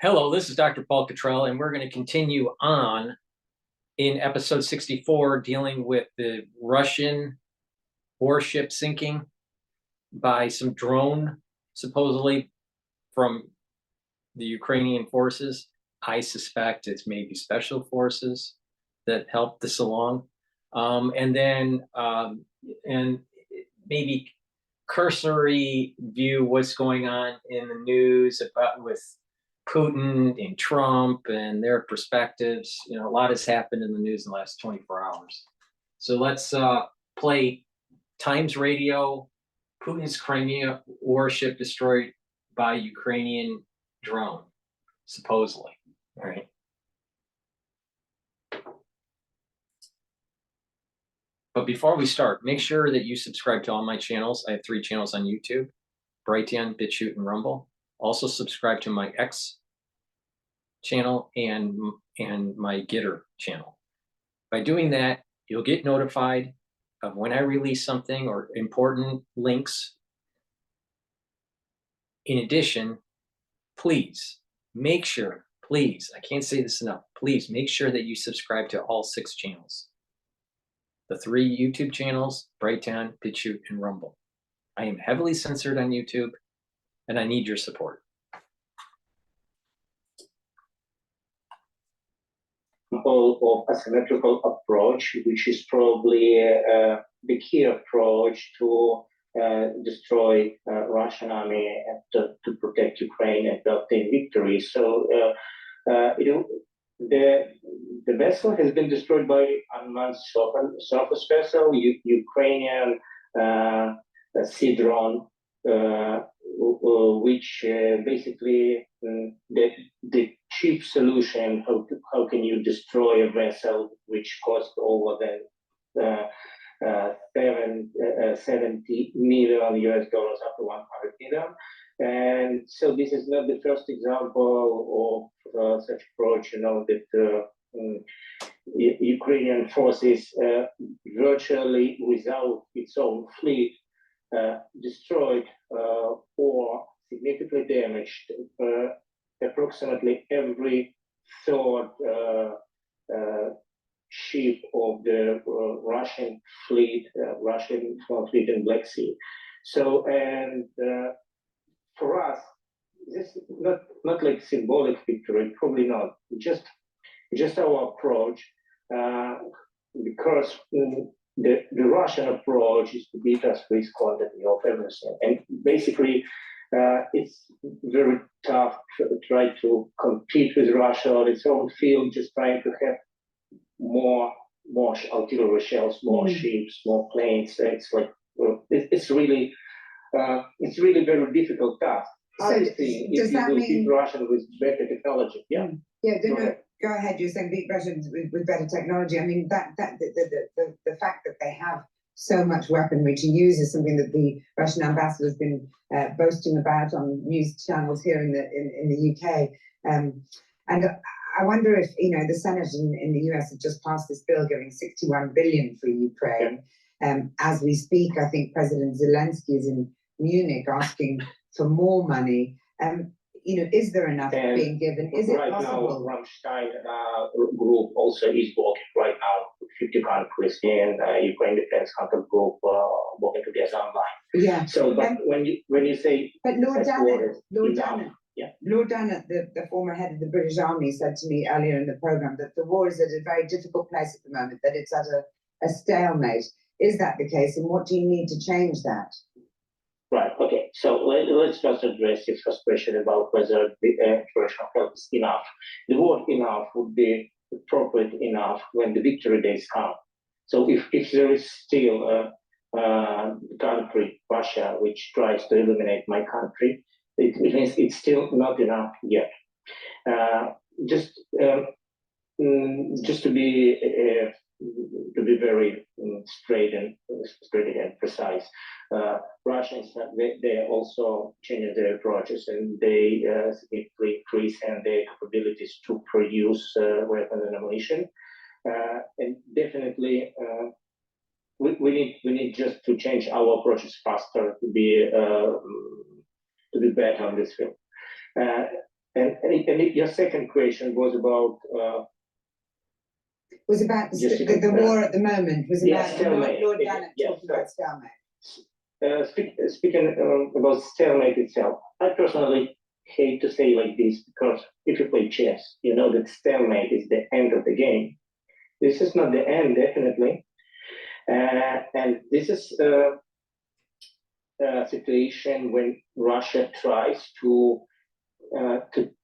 Hello, this is Dr. Paul Cottrell, and we're going to continue on in episode 64, dealing with the Russian warship sinking by some drone, supposedly from the Ukrainian forces. I suspect it's maybe special forces that helped this along. And maybe cursory view what's going on in the news about with Putin and Trump and their perspectives. You know, a lot has happened in the news in the last 24 hours. So let's play Times Radio. Putin's Crimea warship destroyed by Ukrainian drone, supposedly. All right. But before we start, make sure that you subscribe to all my channels. I have 3 channels on YouTube: Brighteon, Bitchute, and Rumble. Also subscribe to my X channel and my GETTR channel. By doing that, you'll get notified of when I release something or important links. In addition, please make sure, I can't say this enough, please make sure that you subscribe to all 6 channels. The 3 YouTube channels, Brighteon, Bitchute, and Rumble. I am heavily censored on YouTube, and I need your support. Of asymmetrical approach, which is probably the key approach to destroy Russian army and to protect Ukraine and to obtain victory. So the vessel has been destroyed by unmanned surface vessel, Ukrainian sea drone, which basically the cheap solution. How can you destroy a vessel which cost over $70 million up to 100 million? And so this is not the first example of such approach. You know that Ukrainian forces virtually without its own fleet destroyed or significantly damaged approximately every third ship of the Russian fleet in Black Sea. So, and for us, this is not like symbolic victory, probably not. Just our approach, because the Russian approach is to beat us with quantity of everything, and basically it's very tough to try to compete with Russia on its own field, just trying to have more artillery shells, more ships, more planes. It's like it's really very difficult task. Obviously, if you will beat Russia with better technology, Go ahead. You're saying beat Russians with better technology. I mean, the fact that they have so much weaponry to use is something that the Russian ambassador has been boasting about on news channels here in the UK. And I wonder if the Senate in the US has just passed this bill giving $61 billion for Ukraine. As we speak, I think President Zelensky is in Munich asking for more money. Is there enough being given? Is it possible? Right now, Rammstein group also is working right now with 50 countries in Ukraine Defense Contact Group working together online. Yeah. So, but when you say, but Lord Dannett, the former head of the British Army, said to me earlier in the program that the war is at a very difficult place at the moment, that it's at a stalemate. Is that the case, and what do you need to change that? Right. Okay. So let's just address the first question about whether the international help is enough. The word "enough" would be appropriate enough when the victory days come. So if there is still a country, Russia, which tries to eliminate my country, it means it's still not enough yet. Just to be very straight and precise, Russians they also changed their approaches, and they significantly increase and their capabilities to produce weapons and ammunition. And definitely, we need just to change our approaches faster to be better on this field. And your second question was about Was about Just to the confirm. war at the moment, was Yeah, about stalemate. Lord Yeah, Janet yeah, talking about stalemate. speaking about stalemate itself, I personally hate to say like this because if you play chess, you know that stalemate is the end of the game. This is not the end, definitely. And this is a situation when Russia tries to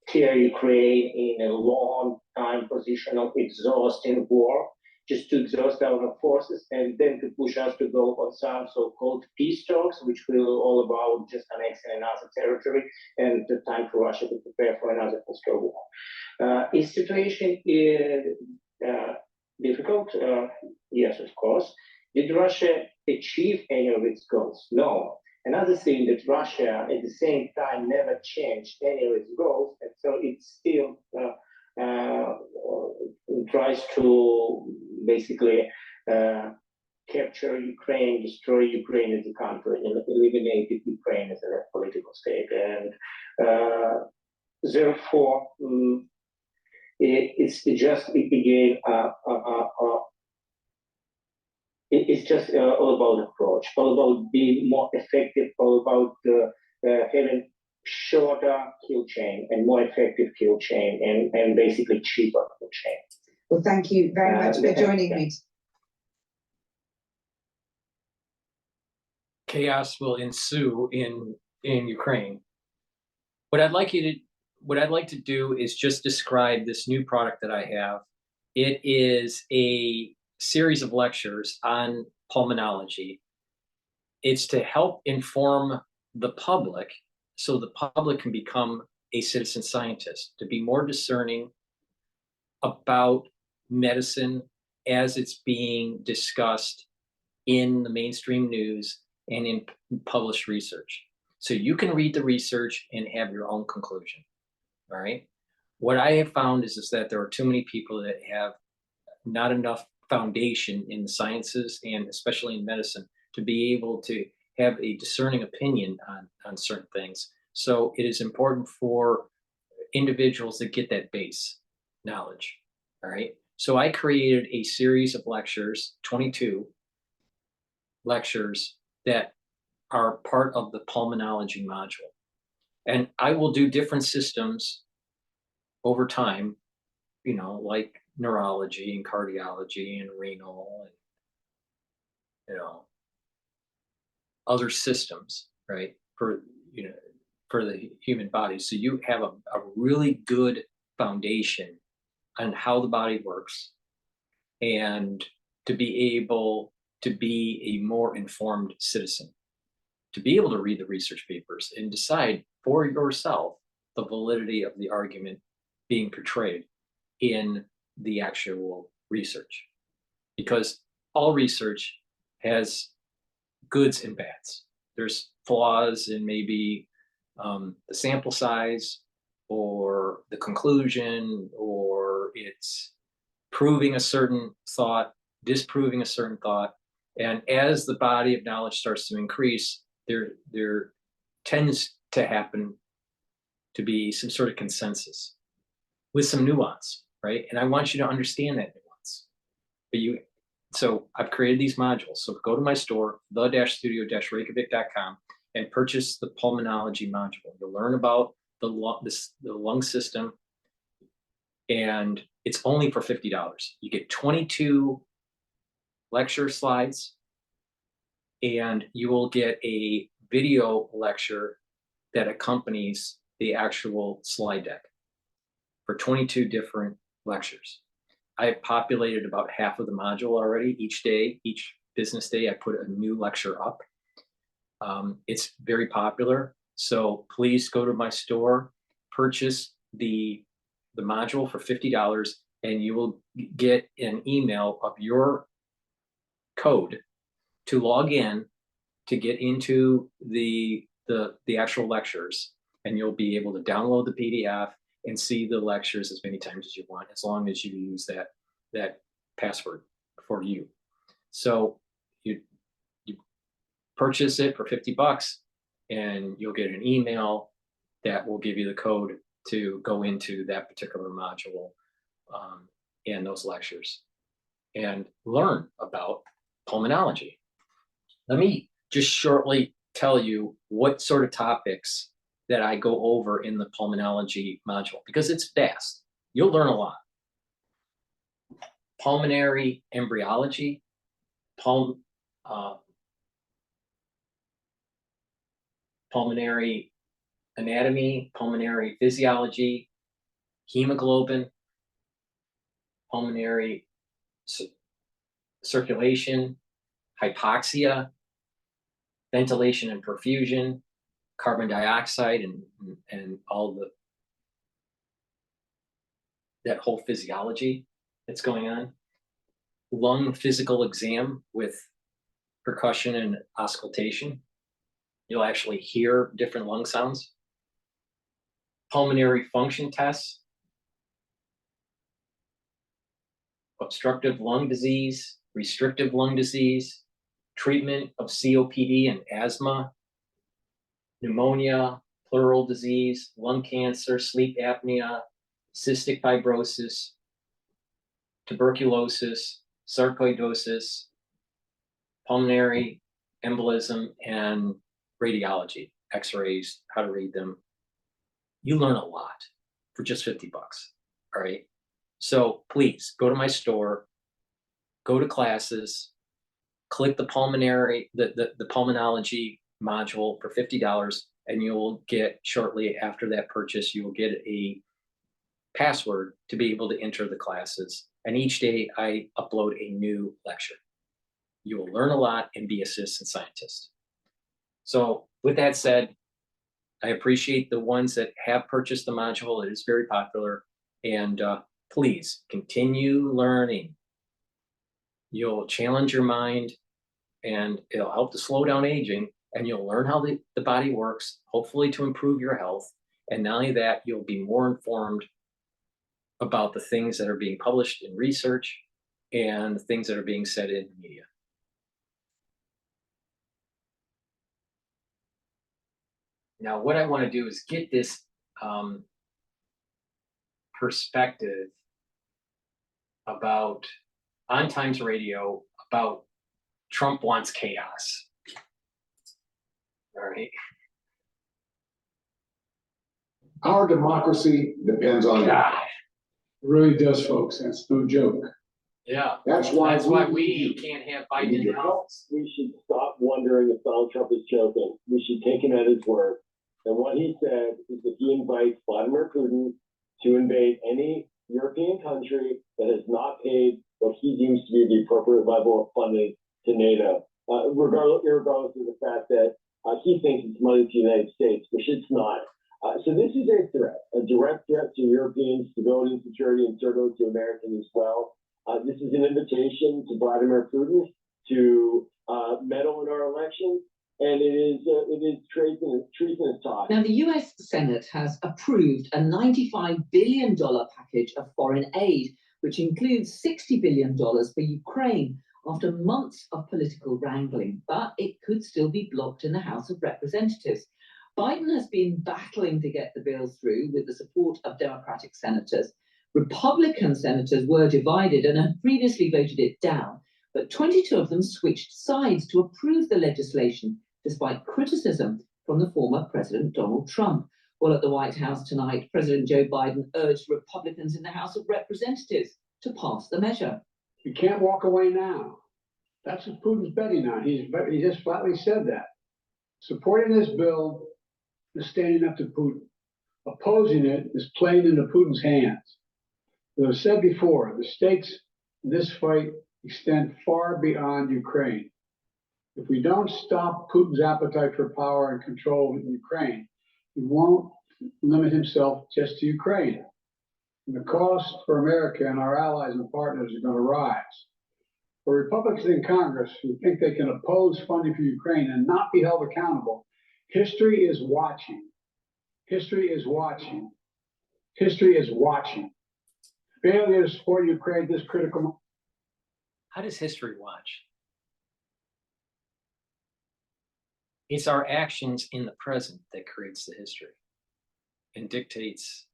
tear Ukraine in a long time positional exhausting war, just to exhaust our forces and then to push us to go on some so-called peace talks, which will all about just annexing another territory and the time for Russia to prepare for another full-scale war. Is situation difficult? Yes, of course. Did Russia achieve any of its goals? No. Another thing that Russia at the same time never changed any of its goals, and so it still tries to basically capture Ukraine, destroy Ukraine as a country, and eliminate Ukraine as a political state. And therefore, it's just again it's just all about approach, all about being more effective, all about having shorter kill chain and more effective kill chain and basically cheaper kill chain. Well, thank you very much for joining me. Chaos will ensue in Ukraine. What I'd like to do is just describe this new product that I have. It is a series of lectures on pulmonology. It's to help inform the public so the public can become a citizen scientist, to be more discerning about medicine as it's being discussed in the mainstream news and in published research. So you can read the research and have your own conclusion, all right? What I have found is that there are too many people that have not enough foundation in the sciences and especially in medicine to be able to have a discerning opinion on certain things. So it is important for individuals that get that base knowledge, all right? So I created a series of lectures, 22 lectures that are part of the pulmonology module. And I will do different systems over time, you know, like neurology and cardiology and renal and, you know, other systems, right? For, you know, for the human body. So you have a really good foundation on how the body works and to be able to be a more informed citizen, to be able to read the research papers and decide for yourself the validity of the argument being portrayed in the actual research. Because all research has goods and bads. There's flaws in maybe the sample size or the conclusion, or it's proving a certain thought, disproving a certain thought. And as the body of knowledge starts to increase, there tends to happen to be some sort of consensus with some nuance, right? And I want you to understand that nuance. But so I've created these modules. So go to my store, the-studio-reykjavik.com, and purchase the pulmonology module. You'll learn about the lung system, and it's only for $50. You get 22 lecture slides, and you will get a video lecture that accompanies the actual slide deck for 22 different lectures. I have populated about half of the module already. Each day, each business day, I put a new lecture up. It's very popular. So please go to my store, purchase the module for $50, and you will get an email of your code to log in to get into the actual lectures, and you'll be able to download the PDF and see the lectures as many times as you want, as long as you use that password for you. So you purchase it for $50, and you'll get an email that will give you the code to go into that particular module and those lectures and learn about pulmonology. Let me just shortly tell you what sort of topics that I go over in the pulmonology module, because it's vast. You'll learn a lot. Pulmonary embryology, pulmonary anatomy, pulmonary physiology, hemoglobin, pulmonary circulation, hypoxia, ventilation and perfusion, carbon dioxide, and all that whole physiology that's going on. Lung physical exam with percussion and auscultation. You'll actually hear different lung sounds. Pulmonary function tests. Obstructive lung disease, restrictive lung disease, treatment of COPD and asthma, pneumonia, pleural disease, lung cancer, sleep apnea, cystic fibrosis, tuberculosis, sarcoidosis, pulmonary embolism, and radiology, x-rays, how to read them. You learn a lot for just 50 bucks, all right? So please go to my store, go to classes, click the pulmonary, the pulmonology module for $50, and you'll get, shortly after that purchase, you will get a password to be able to enter the classes. And each day I upload a new lecture. You will learn a lot and be a citizen scientist. So with that said, I appreciate the ones that have purchased the module. It is very popular. And please continue learning. You'll challenge your mind, and it'll help to slow down aging, and you'll learn how the body works, hopefully to improve your health. And not only that, you'll be more informed about the things that are being published in research and the things that are being said in the media. Now, what I want to do is get this perspective about, on Times Radio, about Trump wants chaos. All right. Our democracy depends on God. It really does, folks. That's no joke. Yeah. That's why we can't have Biden in the office. We should stop wondering if Donald Trump is joking. We should take him at his word. And what he said is that he invites Vladimir Putin to invade any European country that has not paid what he deems to be the appropriate level of funding to NATO, regardless of the fact that he thinks it's money to the United States, which it's not. So this is a threat, a direct threat to European stability and security, and certainly to Americans as well. This is an invitation to Vladimir Putin to meddle in our elections, and it is treasonous talk. Now, the US Senate has approved a $95 billion package of foreign aid, which includes $60 billion for Ukraine, after months of political wrangling, but it could still be blocked in the House of Representatives. Biden has been battling to get the bill through with the support of Democratic senators. Republican senators were divided and had previously voted it down, but 22 of them switched sides to approve the legislation, despite criticism from the former President Donald Trump. Well, at the White House tonight, President Joe Biden urged Republicans in the House of Representatives to pass the measure. We can't walk away now. That's what Putin's betting on. He just flatly said that. Supporting this bill is standing up to Putin. Opposing it is playing into Putin's hands. As I've said before, the stakes in this fight extend far beyond Ukraine. If we don't stop Putin's appetite for power and control in Ukraine, he won't limit himself just to Ukraine. And the cost for America and our allies and partners are going to rise. For Republicans in Congress who think they can oppose funding for Ukraine and not be held accountable, history is watching. History is watching. History is watching. Failure to support Ukraine this critical moment. How does history watch? It's our actions in the present that creates the history and dictates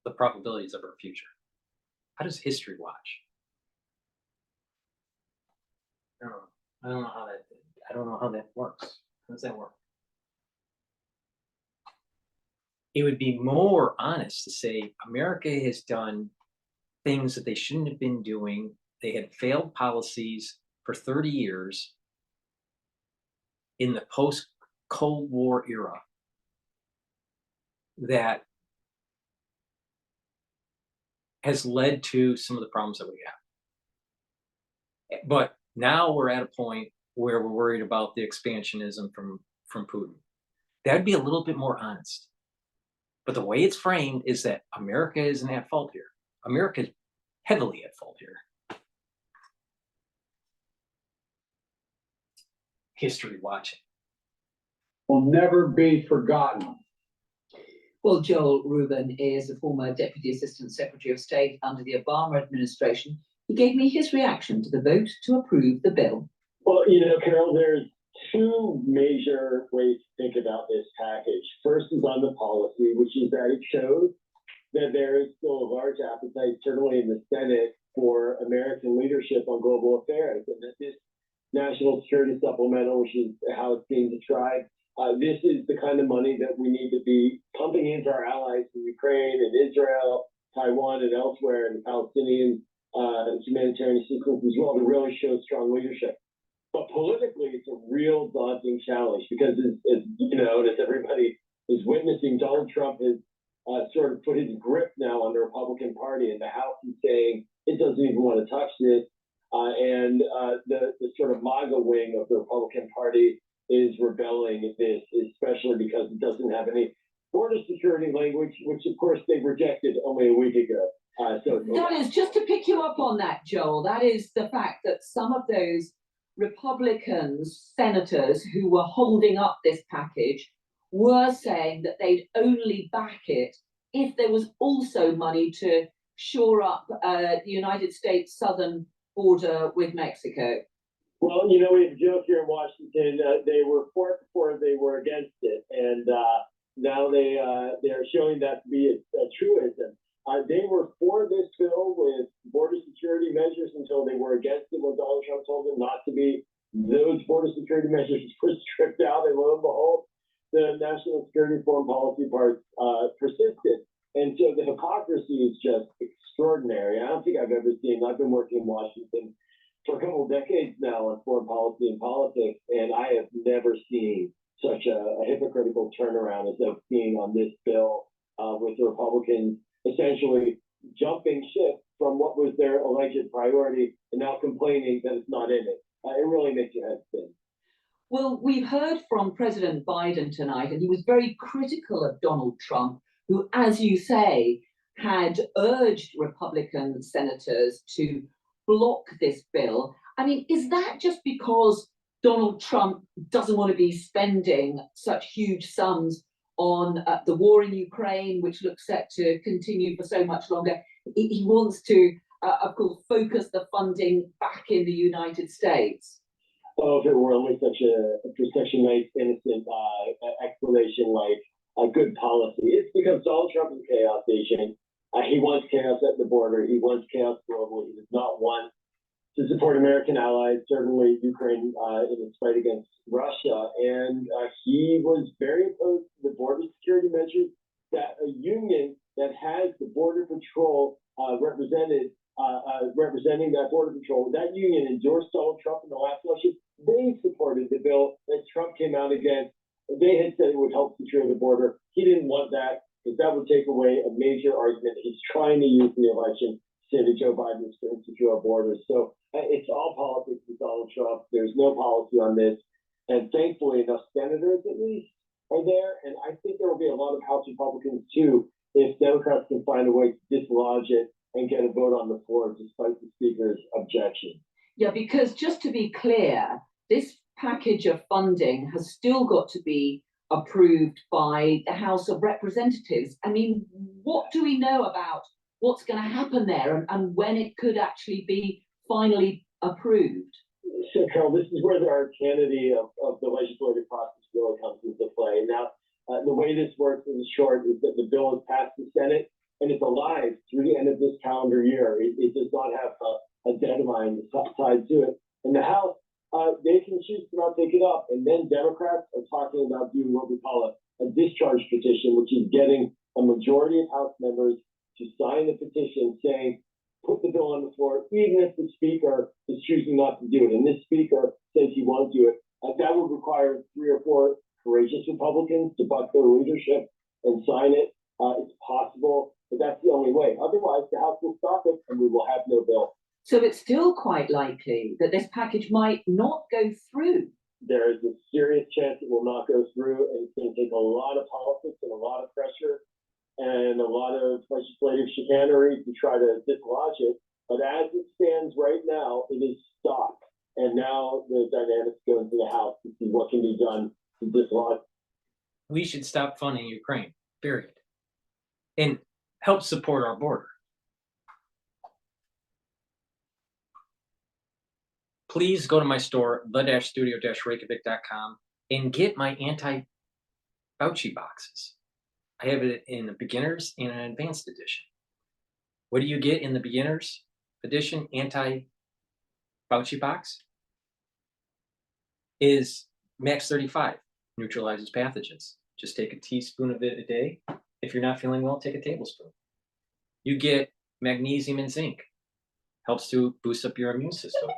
the probabilities of our future. How does history watch? I don't know. I don't know how that works. How does that work? It would be more honest to say America has done things that they shouldn't have been doing. They had failed policies for 30 years in the post-Cold War era that has led to some of the problems that we have. But now we're at a point where we're worried about the expansionism from Putin. That'd be a little bit more honest. But the way it's framed is that America isn't at fault here. America is heavily at fault here. History watching. Will never be forgotten. Well, Joel Rubin is a former Deputy Assistant Secretary of State under the Obama administration. He gave me his reaction to the vote to approve the bill. Well, Carol, there's two major ways to think about this package. First is on the policy, which is that it shows that there is still a large appetite, certainly in the Senate, for American leadership on global affairs, and that this national security supplemental, which is how it's being described, this is the kind of money that we need to be pumping into our allies in Ukraine and Israel, Taiwan, and elsewhere, and the Palestinian humanitarian assistance as well, to really show strong leadership. But politically, it's a real daunting challenge because, as you know, and as everybody is witnessing, Donald Trump has sort of put his grip now on the Republican Party, and the House is saying it doesn't even want to touch this. And the sort of MAGA wing of the Republican Party is rebelling at this, especially because it doesn't have any border security language, which of course they rejected only a week ago. That is, just to pick you up on that, Joel, that is the fact that some of those Republicans, senators who were holding up this package were saying that they'd only back it if there was also money to shore up the United States southern border with Mexico. Well, we have a joke here in Washington. They were for it before they were against it, and now they're showing that to be a truism. They were for this bill with border security measures until they were against it when Donald Trump told them not to be. Those border security measures were stripped out, and lo and behold, the national security foreign policy part persisted. And so the hypocrisy is just extraordinary. I don't think I've ever seen. I've been working in Washington for a couple of decades now on foreign policy and politics, and I have never seen such a hypocritical turnaround as I've seen on this bill, with the Republicans essentially jumping ship from what was their alleged priority and now complaining that it's not in it. It really makes your head spin. Well, we've heard from President Biden tonight, and he was very critical of Donald Trump, who, as you say, had urged Republican senators to block this bill. I mean, is that just because Donald Trump doesn't want to be spending such huge sums on the war in Ukraine, which looks set to continue for so much longer? He wants to, of course, focus the funding back in the United States. Oh, if it were only such a nice, innocent explanation like a good policy. It's because Donald Trump is a chaos agent. He wants chaos at the border. He wants chaos globally. He does not want to support American allies, certainly Ukraine in its fight against Russia. And he was very opposed to the border security measures that a union that has the Border Patrol representing that Border Patrol, that union endorsed Donald Trump in the last election. They supported the bill that Trump came out against. They had said it would help secure the border. He didn't want that because that would take away a major argument he's trying to use in the election to say that Joe Biden is going to secure our borders. So it's all politics with Donald Trump. There's no policy on this. And thankfully, enough senators at least are there. And I think there will be a lot of House Republicans too if Democrats can find a way to dislodge it and get a vote on the floor despite the Speaker's objection. Yeah, because just to be clear, this package of funding has still got to be approved by the House of Representatives. I mean, what do we know about what's going to happen there and when it could actually be finally approved? So, Carol, this is where the arcanity of the legislative process really comes into play. Now, the way this works in short is that the bill is passed the Senate, and it's alive through the end of this calendar year. It does not have a deadline tied to it. And the House, they can choose to not take it up. And then Democrats are talking about doing what we call a discharge petition, which is getting a majority of House members to sign the petition saying, put the bill on the floor, even if the speaker is choosing not to do it. And this speaker says he won't do it. That would require 3 or 4 courageous Republicans to buck their leadership and sign it. It's possible, but that's the only way. Otherwise, the House will stop it and we will have no bill. So it's still quite likely that this package might not go through. There is a serious chance it will not go through, and it's going to take a lot of politics and a lot of pressure and a lot of legislative chicanery to try to dislodge it. But as it stands right now, it is stopped. And now the dynamics go into the House to see what can be done to dislodge. We should stop funding Ukraine, period, and help support our border. Please go to my store, the-studio-reykjavik.com, and get my anti-Fauci boxes. I have it in a beginner's and an advanced edition. What do you get in the beginner's edition anti-Fauci box? Is Max 35, neutralizes pathogens. Just take a teaspoon of it a day. If you're not feeling well, take a tablespoon. You get magnesium and zinc, helps to boost up your immune system.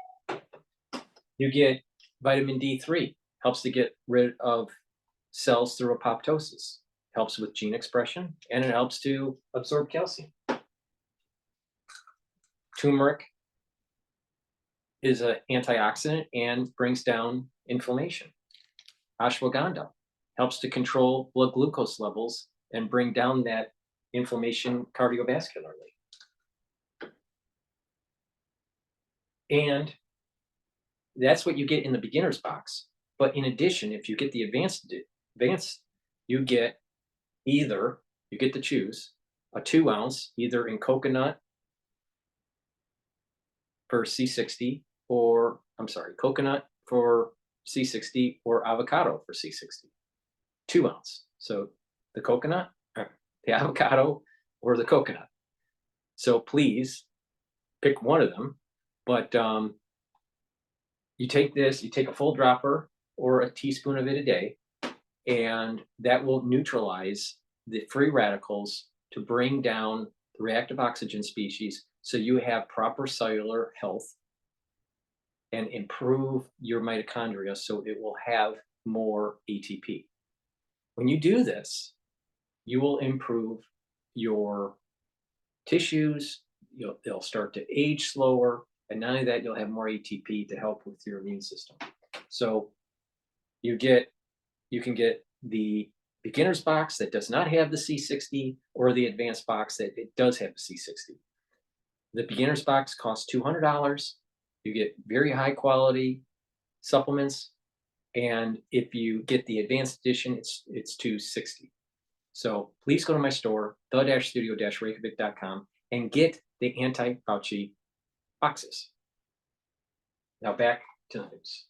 You get vitamin D3, helps to get rid of cells through apoptosis, helps with gene expression, and it helps to absorb calcium. Turmeric is an antioxidant and brings down inflammation. Ashwagandha helps to control blood glucose levels and bring down that inflammation cardiovascularly. And that's what you get in the beginner's box. But in addition, if you get the advanced, you get either, you get to choose a 2 ounce, either in coconut for C60, or coconut for C60 or avocado for C60. 2 ounce. So the coconut, the avocado, or the coconut. So please pick one of them. But you take this, you take a full dropper or a teaspoon of it a day, and that will neutralize the free radicals to bring down the reactive oxygen species so you have proper cellular health and improve your mitochondria so it will have more ATP. When you do this, you will improve your tissues, they'll start to age slower, and not only that, you'll have more ATP to help with your immune system. So you can get the beginner's box that does not have the C60, or the advanced box that it does have the C60. The beginner's box costs $200. You get very high quality supplements, and if you get the advanced edition, it's $260. So please go to my store, the-studio-reykjavik.com, and get the anti-Fauci boxes. Now back to the news.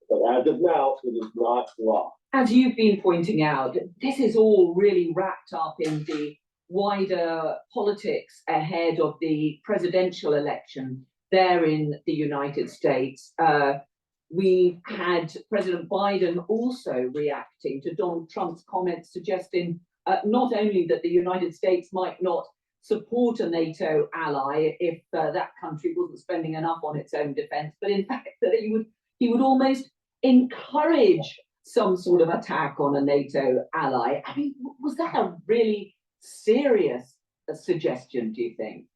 But as of now, it is not law. As you've been pointing out, this is all really wrapped up in the wider politics ahead of the presidential election there in the United States. We had President Biden also reacting to Donald Trump's comments, suggesting not only that the United States might not support a NATO ally if that country wasn't spending enough on its own defense, but in fact that he would almost encourage some sort of attack on a NATO ally. I mean, was that a really serious suggestion, do you think?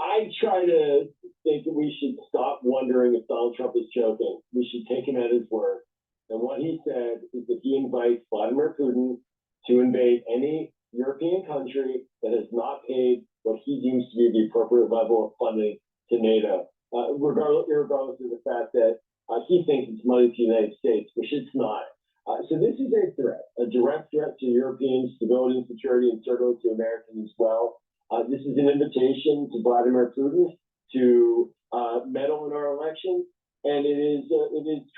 I try to think that we should stop wondering if Donald Trump is joking. We should take him at his word. And what he said is that he invites Vladimir Putin to invade any European country that has not paid what he deems to be the appropriate level of funding to NATO, regardless of the fact that he thinks it's money to the United States, which it's not. So this is a threat, a direct threat to European stability and security, and certainly to Americans as well. This is an invitation to Vladimir Putin to meddle in our election, and it is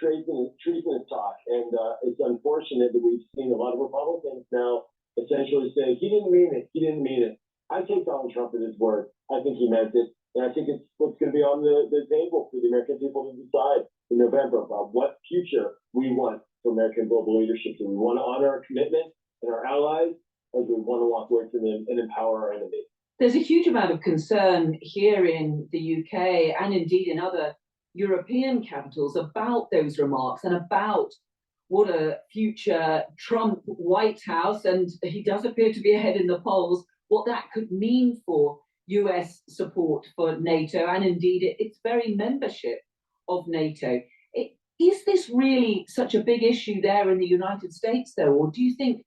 treasonous talk. And it's unfortunate that we've seen a lot of Republicans now essentially say, he didn't mean it, he didn't mean it. I take Donald Trump at his word. I think he meant it. And I think it's what's going to be on the table for the American people to decide in November about what future we want for American global leadership. Do we want to honor our commitment and our allies, or do we want to walk away from them and empower our enemies? There's a huge amount of concern here in the UK and indeed in other European capitals about those remarks and about what a future Trump White House, and he does appear to be ahead in the polls, what that could mean for US support for NATO and indeed its very membership of NATO. Is this really such a big issue there in the United States, though, or do you think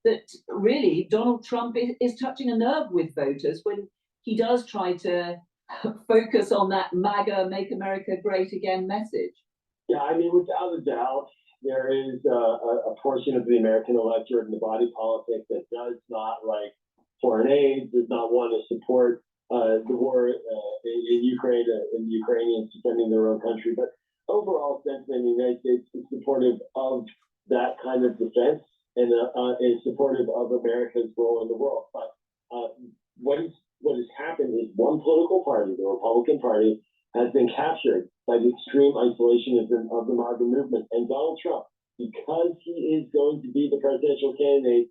that really Donald Trump is touching a nerve with voters when he does try to focus on that MAGA, Make America Great Again message? Yeah, I mean, without a doubt, there is a portion of the American electorate and the body politic that does not like foreign aid, does not want to support the war in Ukraine and the Ukrainians defending their own country. But overall sentiment in the United States is supportive of that kind of defense and is supportive of America's role in the world. But what has happened is one political party, the Republican Party, has been captured by the extreme isolationism of the MAGA movement. And Donald Trump, because he is going to be the presidential candidate,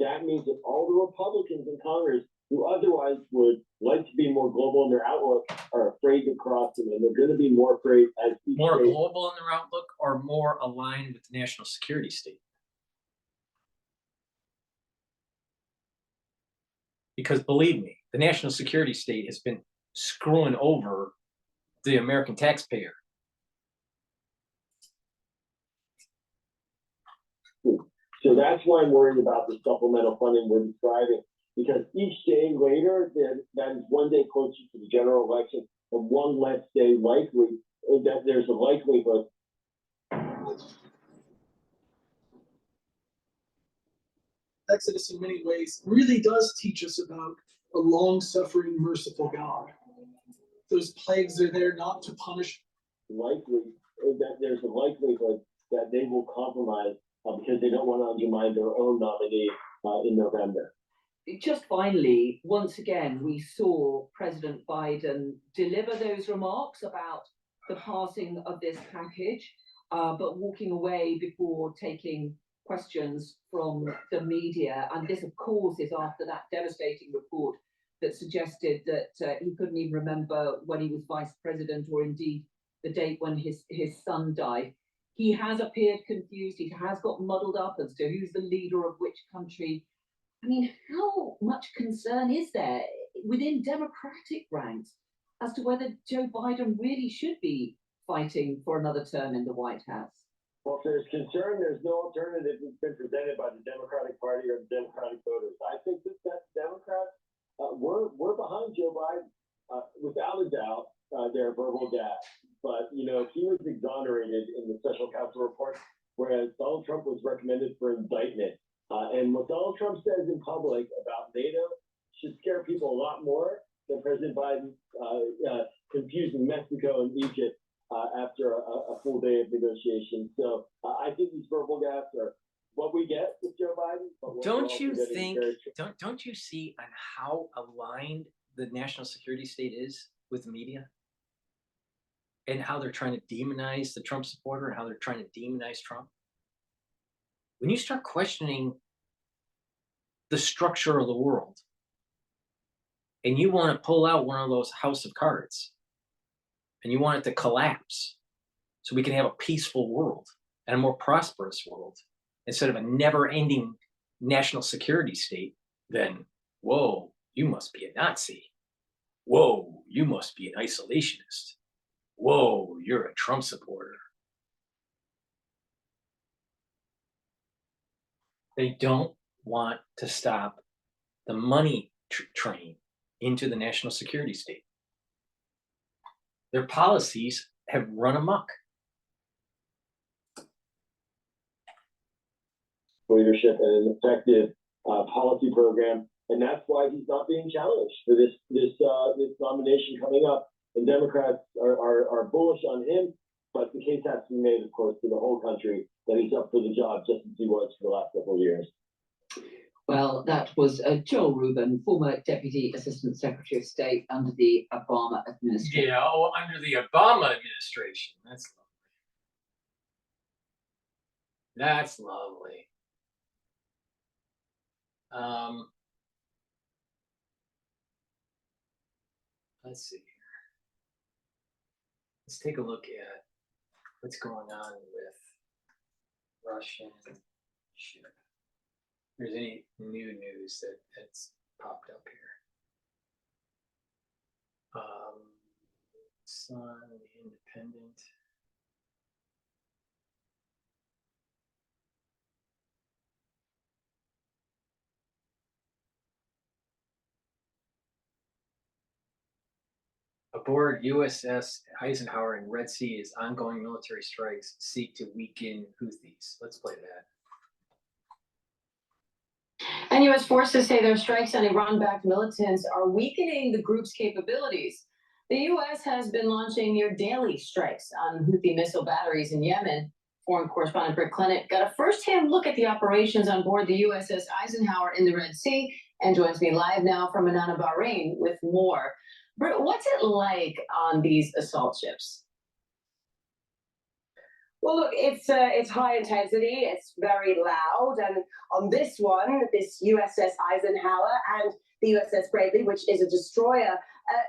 that means that all the Republicans in Congress who otherwise would like to be more global in their outlook are afraid to cross them, and they're going to be more afraid as More global in their outlook or more aligned with the national security state? Because believe me, the national security state has been screwing over the American taxpayer. So that's why I'm worried about the supplemental funding we're describing, because each day later, that is one day closer to the general election, and one less day likely that there's a likelihood. Exodus, in many ways, really does teach us about a long-suffering, merciful God. Those plagues are there not to punish. Likely that there's a likelihood that they will compromise because they don't want to undermine their own nominee in November. Just finally, once again, we saw President Biden deliver those remarks about the passing of this package, but walking away before taking questions from the media. And this, of course, is after that devastating report that suggested that he couldn't even remember when he was vice president or indeed the date when his son died. He has appeared confused. He has got muddled up as to who's the leader of which country. I mean, how much concern is there within Democratic ranks as to whether Joe Biden really should be fighting for another term in the White House? Well, if there's concern, there's no alternative that's been presented by the Democratic Party or the Democratic voters. I think that Democrats, we're behind Joe Biden. Without a doubt, they're verbal gaps. But, you know, he was exonerated in the special counsel report, whereas Donald Trump was recommended for indictment. And what Donald Trump says in public about NATO should scare people a lot more than President Biden confusing Mexico and Egypt after a full day of negotiations. So I think these verbal gaps are what we get with Joe Biden. But Don't you think? Don't you see on how aligned the national security state is with the media, and how they're trying to demonize the Trump supporter, and how they're trying to demonize Trump? When you start questioning the structure of the world, and you want to pull out one of those house of cards, and you want it to collapse so we can have a peaceful world and a more prosperous world instead of a never-ending national security state, then, whoa, you must be a Nazi. Whoa, you must be an isolationist. Whoa, you're a Trump supporter. They don't want to stop the money train into the national security state. Their policies have run amok. Leadership and an effective policy program, and that's why he's not being challenged for this nomination coming up. And Democrats are bullish on him, but the case has to be made, of course, to the whole country that he's up for the job, just as he was for the last couple of years. Well, that was Joel Rubin, former Deputy Assistant Secretary of State under the Obama administration. Yeah, oh, under the Obama administration. That's lovely. That's lovely. Let's see here. Let's take a look at what's going on with Russian ship. If there's any new news that's popped up here. Sun, Independent. Aboard USS Eisenhower in Red Sea is ongoing military strikes seek to weaken Houthis. Let's play that. And U.S. forces say their strikes on Iran-backed militants are weakening the group's capabilities. The U.S. has been launching near daily strikes on Houthi missile batteries in Yemen. Foreign correspondent Britt Clennett got a first-hand look at the operations on board the USS Eisenhower in the Red Sea and joins me live now from Manana, Bahrain with more. Britt, what's it like on these assault ships? Well, look, it's high intensity, it's very loud, and on this one, this USS Eisenhower and the USS Bradley, which is a destroyer,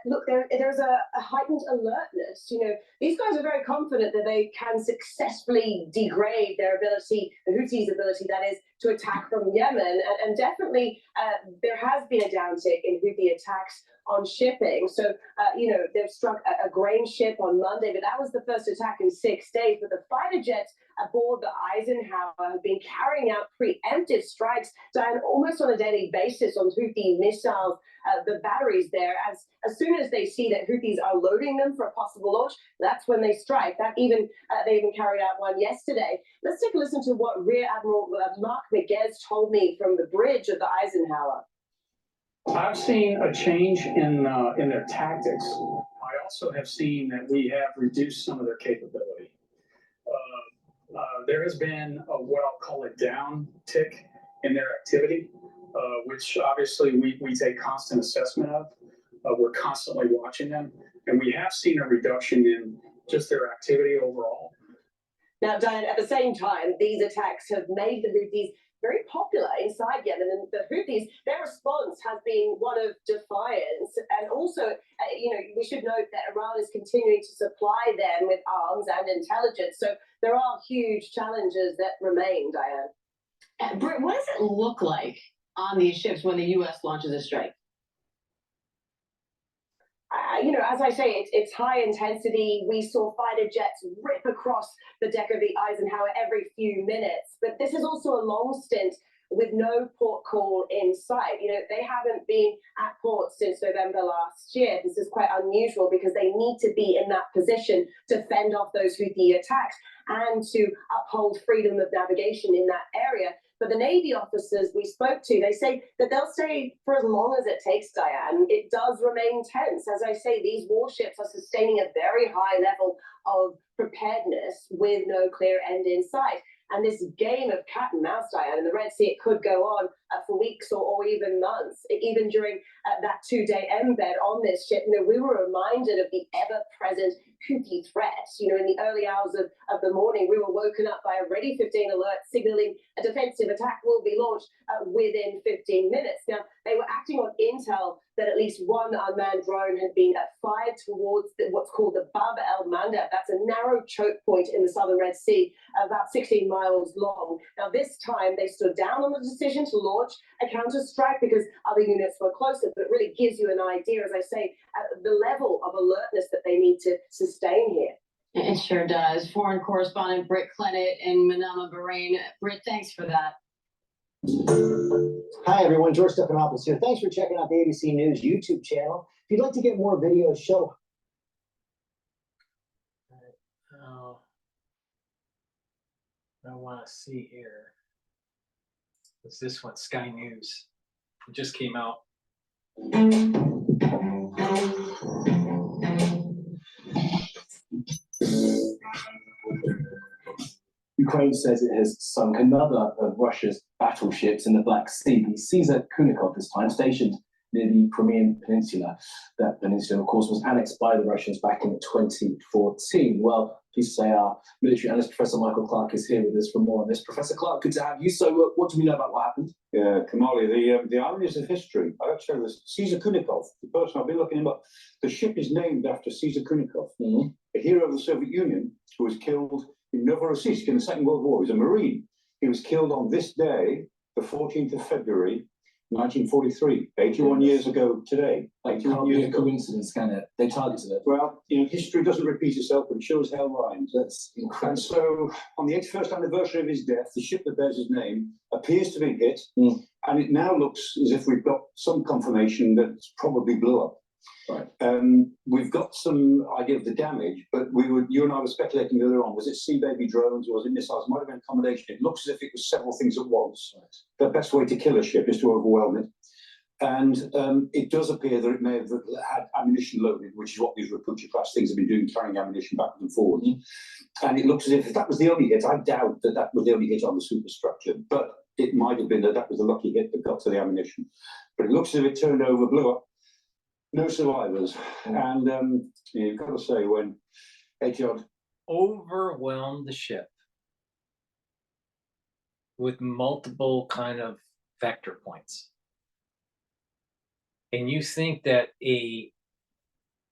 look, there's a heightened alertness. You know, these guys are very confident that they can successfully degrade their ability, the Houthis' ability, that is, to attack from Yemen. And definitely there has been a downtick in Houthi attacks on shipping. So, you know, they've struck a grain ship on Monday, but that was the first attack in 6 days. But the fighter jets aboard the Eisenhower have been carrying out preemptive strikes down almost on a daily basis on Houthi missiles, the batteries there. As soon as they see that Houthis are loading them for a possible launch, that's when they strike. They even carried out one yesterday. Let's take a listen to what Rear Admiral Mark Miguez told me from the bridge of the Eisenhower. I've seen a change in their tactics. I also have seen that we have reduced some of their capability. There has been what I'll call a downtick in their activity, which obviously we take constant assessment of. We're constantly watching them, and we have seen a reduction in just their activity overall. Now, Diane, at the same time, these attacks have made the Houthis very popular inside Yemen, and the Houthis, their response has been one of defiance. And also, you know, we should note that Iran is continuing to supply them with arms and intelligence. So there are huge challenges that remain, Diane. Britt, what does it look like on these ships when the U.S. launches a strike? You know, as I say, it's high intensity. We saw fighter jets rip across the deck of the Eisenhower every few minutes. But this is also a long stint with no port call in sight. You know, they haven't been at port since November last year. This is quite unusual because they need to be in that position to fend off those Houthi attacks and to uphold freedom of navigation in that area. But the Navy officers we spoke to, they say that they'll stay for as long as it takes, Diane. It does remain tense. As I say, these warships are sustaining a very high level of preparedness with no clear end in sight. And this game of cat and mouse, Diane, in the Red Sea, it could go on for weeks or even months. Even during that 2-day embed on this ship, you know, we were reminded of the ever-present Houthi threats. You know, in the early hours of the morning, we were woken up by a Ready 15 alert signaling a defensive attack will be launched within 15 minutes. Now, they were acting on intel that at least one unmanned drone had been fired towards what's called the Bab el-Mandeb. That's a narrow choke point in the southern Red Sea, about 16 miles long. Now, this time they stood down on the decision to launch a counter-strike because other units were closer, but it really gives you an idea, as I say, the level of alertness that they need to sustain here. It sure does. Foreign correspondent Britt Clennett in Manama, Bahrain. Britt, thanks for that. Hi, everyone. George Stephanopoulos here. Thanks for checking out the ABC News YouTube channel. If you'd like to get more videos, show. I want to see here. What's this one? Sky News. It just came out. Ukraine says it has sunk another of Russia's battleships in the Black Sea, the Caesar Kunikov this time, stationed near the Crimean Peninsula. That peninsula, of course, was annexed by the Russians back in 2014. Well, please say our military analyst, Professor Michael Clark, is here with us for more on this. Professor Clark, good to have you. So what do we know about what happened? Yeah, Kamali, the ironies of history. I have to tell you this. Caesar Kunikov, the person I've been looking him up, the ship is named after Caesar Kunikov, a hero of the Soviet Union who was killed in Novorossiysk in the Second World War. He was a Marine. He was killed on this day, the 14th of February, 1943, 81 years ago today. 81 years ago. Coincidence, can it? They targeted it. Well, you know, history doesn't repeat itself, but it sure as hell rhymes. That's incredible. And so, on the 81st anniversary of his death, the ship that bears his name appears to be hit, and it now looks as if we've got some confirmation that it's probably blew up. Right. We've got some idea of the damage, but you and I were speculating earlier on, was it sea baby drones or was it missiles? It might have been a combination. It looks as if it was several things at once. Right. The best way to kill a ship is to overwhelm it. And it does appear that it may have had ammunition loaded, which is what these Bitchute class things have been doing, carrying ammunition backwards and forwards. And it looks as if that was the only hit. I doubt that that was the only hit on the superstructure, but it might have been that was the lucky hit that got to the ammunition. But it looks as if it turned over, blew up. No survivors. And you've got to say, when Edgard overwhelmed the ship with multiple kind of vector points, and you think that a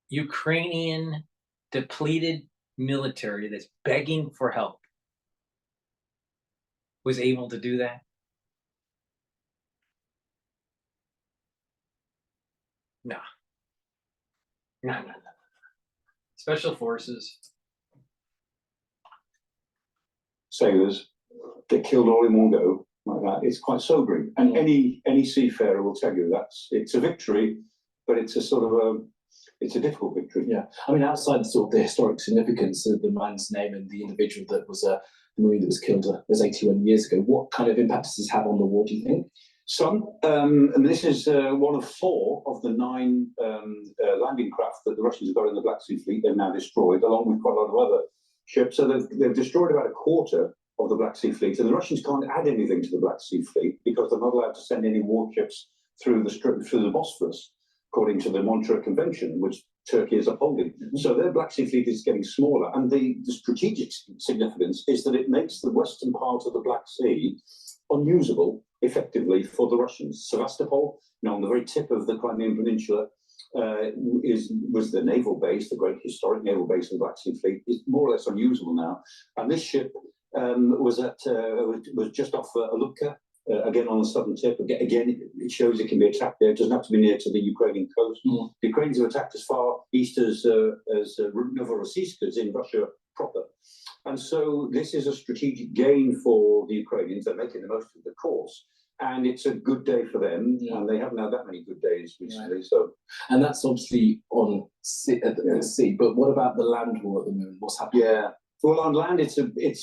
Ukrainian depleted military that's begging for help was able to do that? No. No. Special forces. Sailors get killed all in one go like that. It's quite sobering. And any seafarer will tell you it's a victory, but it's a sort of it's a difficult victory. Yeah. I mean, outside the historic significance of the man's name and the individual that was the Marine that was killed 81 years ago, what kind of impact does this have on the war, do you think? Some, and this is one of 4 of the 9 landing craft that the Russians have got in the Black Sea Fleet. They've now destroyed, along with quite a lot of other ships. So they've destroyed about a quarter of the Black Sea Fleet, and the Russians can't add anything to the Black Sea Fleet because they're not allowed to send any warships through the Bosphorus, according to the Montreux Convention, which Turkey is upholding. So their Black Sea Fleet is getting smaller, and the strategic significance is that it makes the western part of the Black Sea unusable effectively for the Russians. Sevastopol, on the very tip of the Crimean Peninsula, was the naval base, the great historic naval base of the Black Sea Fleet, is more or less unusable now. And this ship was just off Alupka, again on the southern tip. Again, it shows it can be attacked there. It doesn't have to be near to the Ukrainian coast. The Ukrainians have attacked as far east as Novorossiysk, as in Russia proper. And so this is a strategic gain for the Ukrainians. They're making the most of the course. And it's a good day for them, and they haven't had that many good days recently. Yeah. So, and that's obviously on the sea. But what about the land war at the moment? What's happening? Yeah, well, on land, it's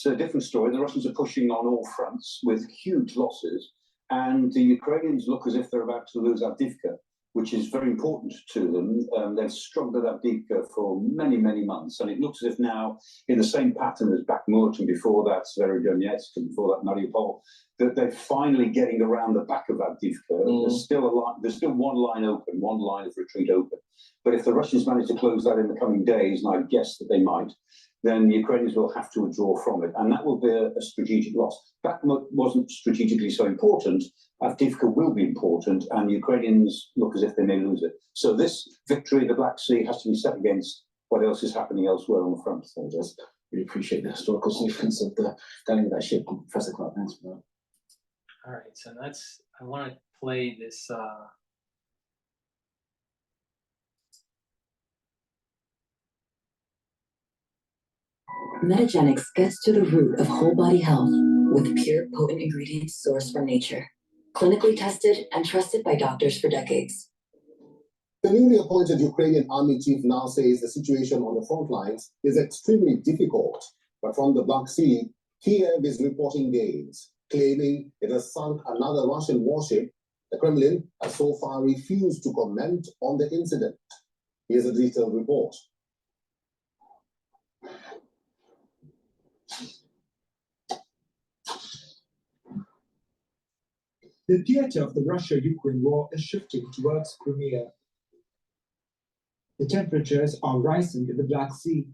a different story. The Russians are pushing on all fronts with huge losses, and the Ukrainians look as if they're about to lose Avdiivka, which is very important to them. They've struggled at Avdiivka for many, many months, and it looks as if now, in the same pattern as Bakhmut, and before that, Severodonetsk, and before that, Mariupol, that they're finally getting around the back of Avdiivka. There's still one line open, one line of retreat open. But if the Russians manage to close that in the coming days, and I guess that they might, then the Ukrainians will have to withdraw from it, and that will be a strategic loss. Bakhmut wasn't strategically so important. Avdiivka will be important, and the Ukrainians look as if they may lose it. So this victory in the Black Sea has to be set against what else is happening elsewhere on the front. So just really appreciate the historical significance of the landing of that ship. Professor Clark, thanks for that. All right, so I want to play this. Metagenics gets to the root of whole body health with pure, potent ingredients sourced from nature. Clinically tested and trusted by doctors for decades. The newly appointed Ukrainian army chief now says the situation on the front lines is extremely difficult. But from the Black Sea, Kiev is reporting gains, claiming it has sunk another Russian warship. The Kremlin has so far refused to comment on the incident. Here's a detailed report. The theater of the Russia-Ukraine war is shifting towards Crimea. The temperatures are rising in the Black Sea.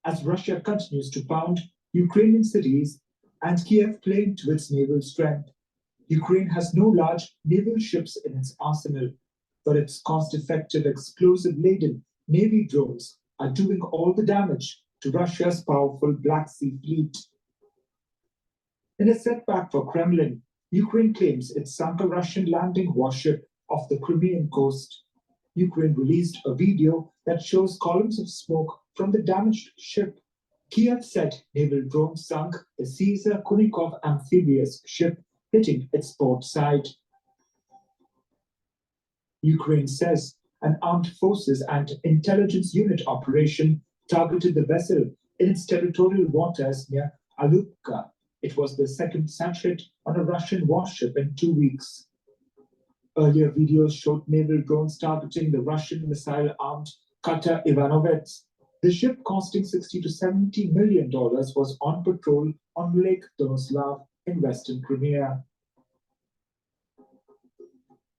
As Russia continues to pound Ukrainian cities and Kiev playing to its naval strength, Ukraine has no large naval ships in its arsenal, but its cost-effective, explosive-laden Navy drones are doing all the damage to Russia's powerful Black Sea fleet. In a setback for Kremlin, Ukraine claims it sunk a Russian landing warship off the Crimean coast. Ukraine released a video that shows columns of smoke from the damaged ship. Kiev said naval drones sunk the Caesar Kunikov amphibious ship, hitting its port side. Ukraine says an armed forces and intelligence unit operation targeted the vessel in its territorial waters near Alupka. It was the second such hit on a Russian warship in 2 weeks. Earlier videos showed naval drones targeting the Russian missile-armed Cutter Ivanovets. The ship, costing $60 to $70 million, was on patrol on Lake Donoslav in western Crimea.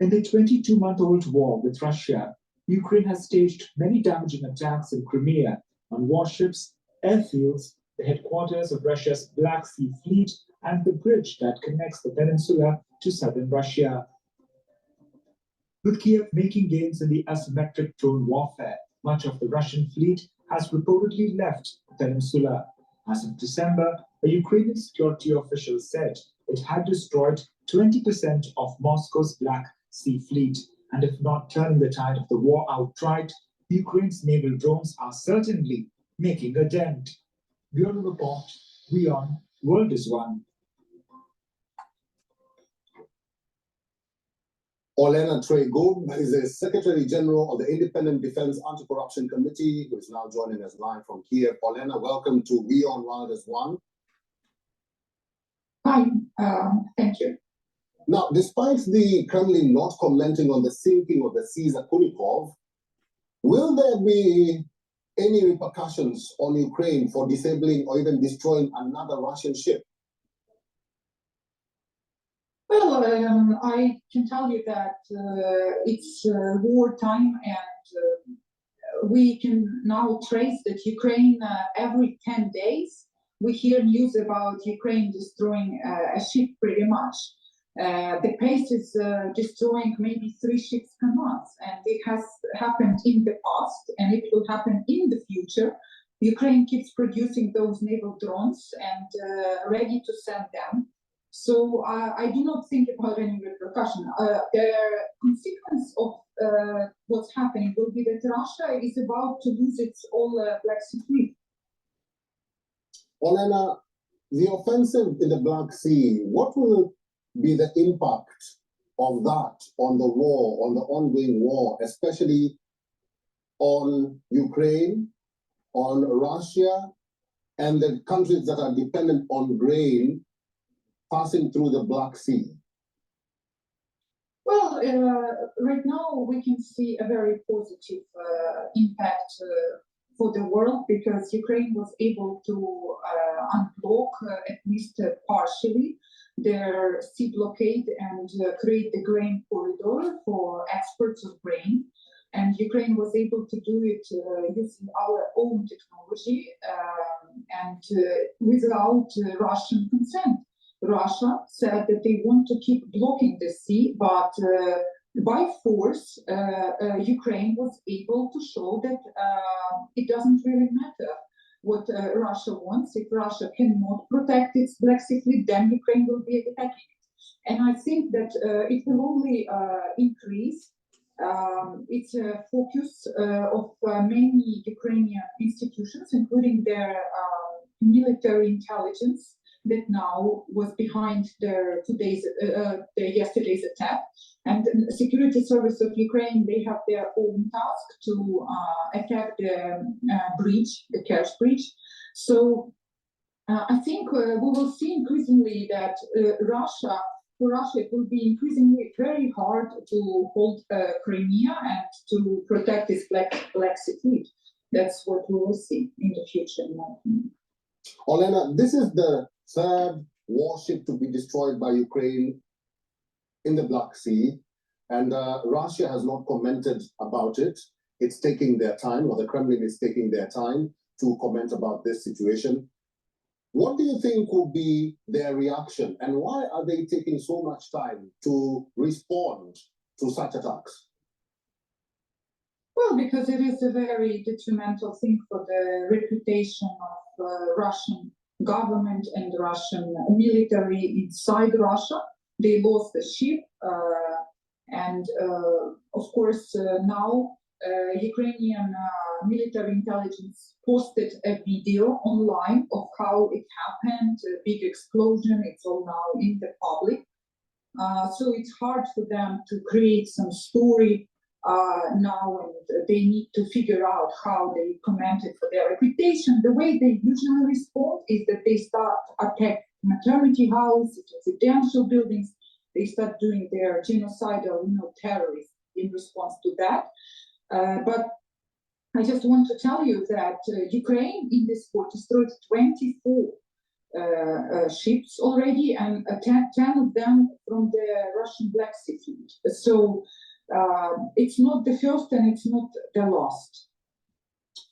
In the 22-month-old war with Russia, Ukraine has staged many damaging attacks in Crimea on warships, airfields, the headquarters of Russia's Black Sea Fleet, and the bridge that connects the peninsula to southern Russia. With Kiev making gains in the asymmetric drone warfare, much of the Russian fleet has reportedly left the peninsula. As of December, a Ukrainian security official said it had destroyed 20% of Moscow's Black Sea Fleet, and if not turning the tide of the war outright, Ukraine's naval drones are certainly making a dent. Bureau Report, WION, World is One. Olena Trey-Goub is the Secretary General of the Independent Defense Anti-Corruption Committee, who is now joining us live from Kiev. Olena, welcome to WION World is One. Hi, thank you. Now, despite the Kremlin not commenting on the sinking of the Caesar Kunikov, will there be any repercussions on Ukraine for disabling or even destroying another Russian ship? Well, I can tell you that it's wartime, and we can now trace that Ukraine every 10 days, we hear news about Ukraine destroying a ship pretty much. The pace is destroying maybe 3 ships per month, and it has happened in the past, and it will happen in the future. Ukraine keeps producing those naval drones and ready to send them. So I do not think about any repercussion. The consequence of what's happening will be that Russia is about to lose its all Black Sea fleet. Olena, the offensive in the Black Sea, what will be the impact of that on the war, on the ongoing war, especially on Ukraine, on Russia, and the countries that are dependent on grain passing through the Black Sea? Well, right now we can see a very positive impact for the world, because Ukraine was able to unblock, at least partially, their sea blockade and create the grain corridor for exports of grain. And Ukraine was able to do it using our own technology and without Russian consent. Russia said that they want to keep blocking the sea, but by force, Ukraine was able to show that it doesn't really matter what Russia wants. If Russia cannot protect its Black Sea fleet, then Ukraine will be attacking it. And I think that it will only increase its focus of many Ukrainian institutions, including their military intelligence, that now was behind yesterday's attack. And the security service of Ukraine, they have their own task to attack the breach, the Kerch breach. So I think we will see increasingly that for Russia, it will be increasingly very hard to hold Crimea and to protect its Black Sea fleet. That's what we will see in the future, in my opinion. Olena, this is the third warship to be destroyed by Ukraine in the Black Sea, and Russia has not commented about it. It's taking their time, or the Kremlin is taking their time to comment about this situation. What do you think will be their reaction, and why are they taking so much time to respond to such attacks? Well, because it is a very detrimental thing for the reputation of Russian government and Russian military inside Russia. They lost the ship, and of course now Ukrainian military intelligence posted a video online of how it happened, a big explosion. It's all now in the public. So it's hard for them to create some story now, and they need to figure out how they commented for their reputation. The way they usually respond is that they start attack maternity house, residential buildings. They start doing their genocidal, terrorism in response to that. But I just want to tell you that Ukraine in this war destroyed 24 ships already, and 10 of them from the Russian Black Sea fleet. So it's not the first and it's not the last.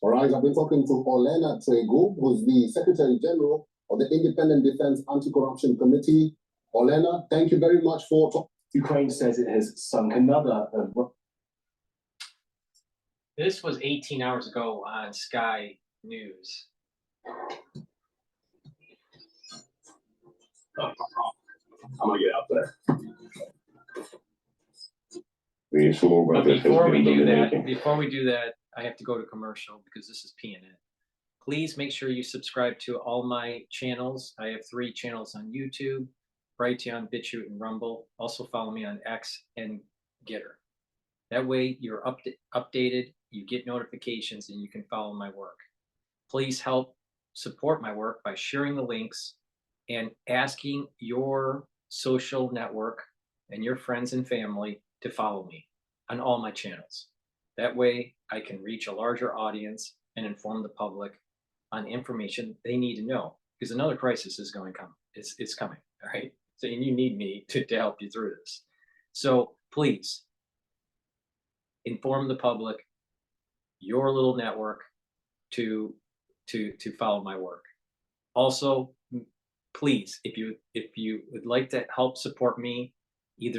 All right, I've been talking to Olena Tregu, who's the Secretary General of the Independent Defense Anti-Corruption Committee. Olena, thank you very much for talking. Ukraine says it has sunk another. This was 18 hours ago on Sky News. I'm gonna get out there. But before we do that, I have to go to commercial because this is PNN. Please make sure you subscribe to all my channels. I have 3 channels on YouTube, Brighteon, Bitchute, and Rumble. Also follow me on X and GETTR. That way you're updated, you get notifications, and you can follow my work. Please help support my work by sharing the links and asking your social network and your friends and family to follow me on all my channels. That way I can reach a larger audience and inform the public on information they need to know, because another crisis is going to come. It's coming, all right? So, and you need me to help you through this. So please inform the public, your little network, to follow my work. Also, please, if you would like to help support me, if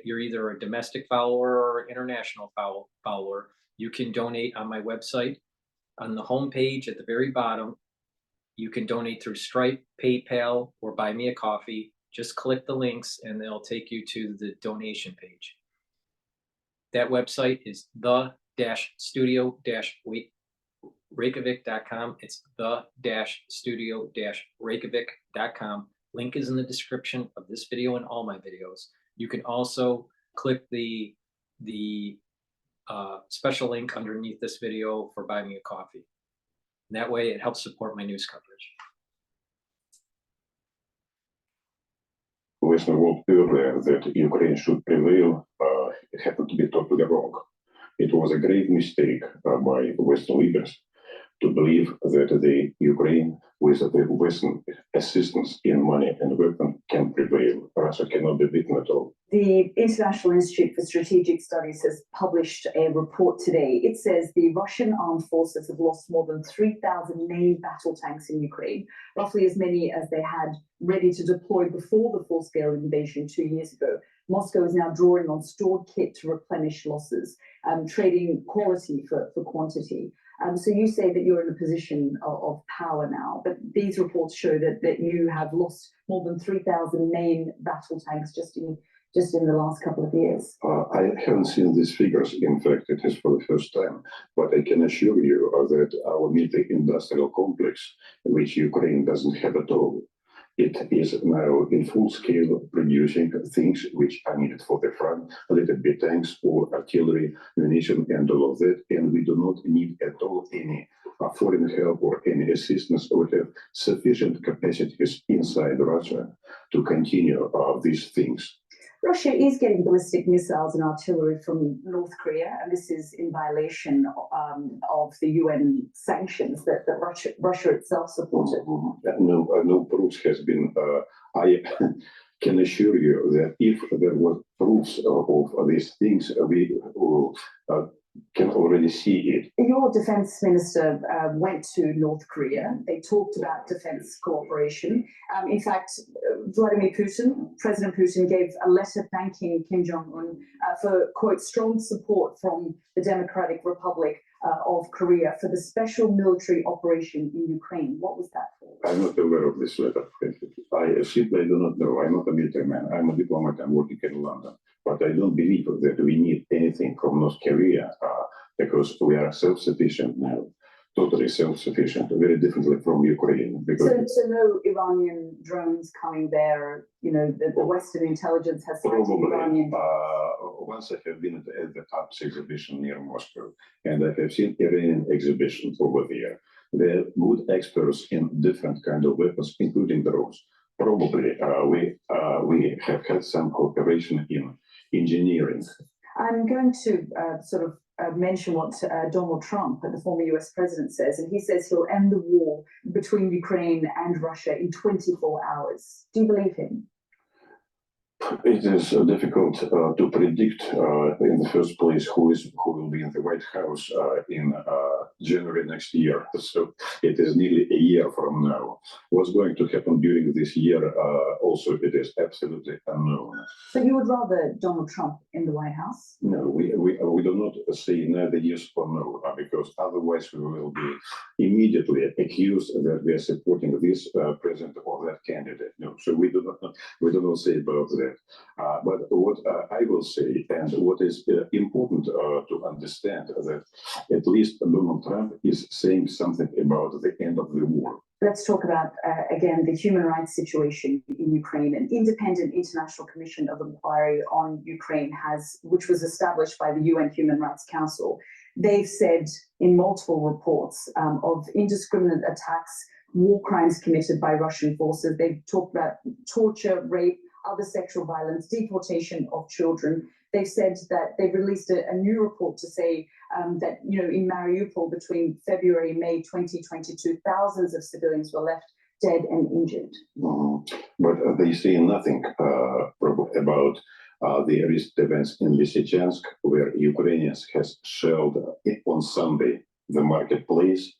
you're either a domestic follower or international follower, you can donate on my website. On the home page at the very bottom, you can donate through Stripe, PayPal, or buy me a coffee. Just click the links and they'll take you to the donation page. That website is the-studio-reykjavik.com. It's the-studio-reykjavik.com. Link is in the description of this video and all my videos. You can also click the special link underneath this video for Buy Me a Coffee. And that way it helps support my news coverage. Western earlier that Ukraine should prevail, it happened to be totally wrong. It was a grave mistake by Western leaders to believe that the Ukraine, with the Western assistance in money and weapons, can prevail. Russia cannot be beaten at all. The International Institute for Strategic Studies has published a report today. It says the Russian armed forces have lost more than 3,000 main battle tanks in Ukraine, roughly as many as they had ready to deploy before the full-scale invasion 2 years ago. Moscow is now drawing on stored kit to replenish losses, trading quality for quantity. So you say that you're in a position of power now, but these reports show that you have lost more than 3,000 main battle tanks just in the last couple of years. I haven't seen these figures. In fact, it is for the first time. But I can assure you that our military-industrial complex, which Ukraine doesn't have at all, it is now in full scale producing things which are needed for the front, a little bit tanks or artillery, munition, and all of that. And we do not need at all any foreign help or any assistance. We have sufficient capacities inside Russia to continue these things. Russia is getting ballistic missiles and artillery from North Korea, and this is in violation of the UN sanctions that Russia itself supported. No proofs has been. I can assure you that if there were proofs of these things, we can already see it. Your defense minister went to North Korea. They talked about defense cooperation. In fact, Vladimir Putin, President Putin, gave a letter thanking Kim Jong-un for, quote, strong support from the Democratic Republic of Korea for the special military operation in Ukraine. What was that for? I'm not aware of this letter. I simply do not know. I'm not a military man. I'm a diplomat. I'm working in London. But I don't believe that we need anything from North Korea because we are self-sufficient now, totally self-sufficient, very differently from Ukraine. Because so no Iranian drones coming there. You know, the Western intelligence has cited Iranian. Once I have been at the arms exhibition near Moscow, and I have seen Iranian exhibition over there. They're good experts in different kind of weapons, including drones. Probably we have had some cooperation in engineering. I'm going to mention what Donald Trump, the former US president, says, and he says he'll end the war between Ukraine and Russia in 24 hours. Do you believe him? It is difficult to predict in the first place who will be in the White House in January next year. So it is nearly a year from now. What's going to happen during this year also it is absolutely unknown. So you would rather Donald Trump in the White House? No, we do not say neither yes or no, because otherwise we will be immediately accused that we are supporting this president or that candidate. No, so we do not say about that. But what I will say, and what is important to understand, that at least Donald Trump is saying something about the end of the war. Let's talk about, again, the human rights situation in Ukraine. An independent international commission of inquiry on Ukraine which was established by the UN Human Rights Council. They've said in multiple reports of indiscriminate attacks, war crimes committed by Russian forces. They've talked about torture, rape, other sexual violence, deportation of children. They've said that they've released a new report to say that, you know, in Mariupol between February and May 2022, thousands of civilians were left dead and injured. But they say nothing about the recent events in Lysychansk, where Ukrainians has shelled on Sunday the marketplace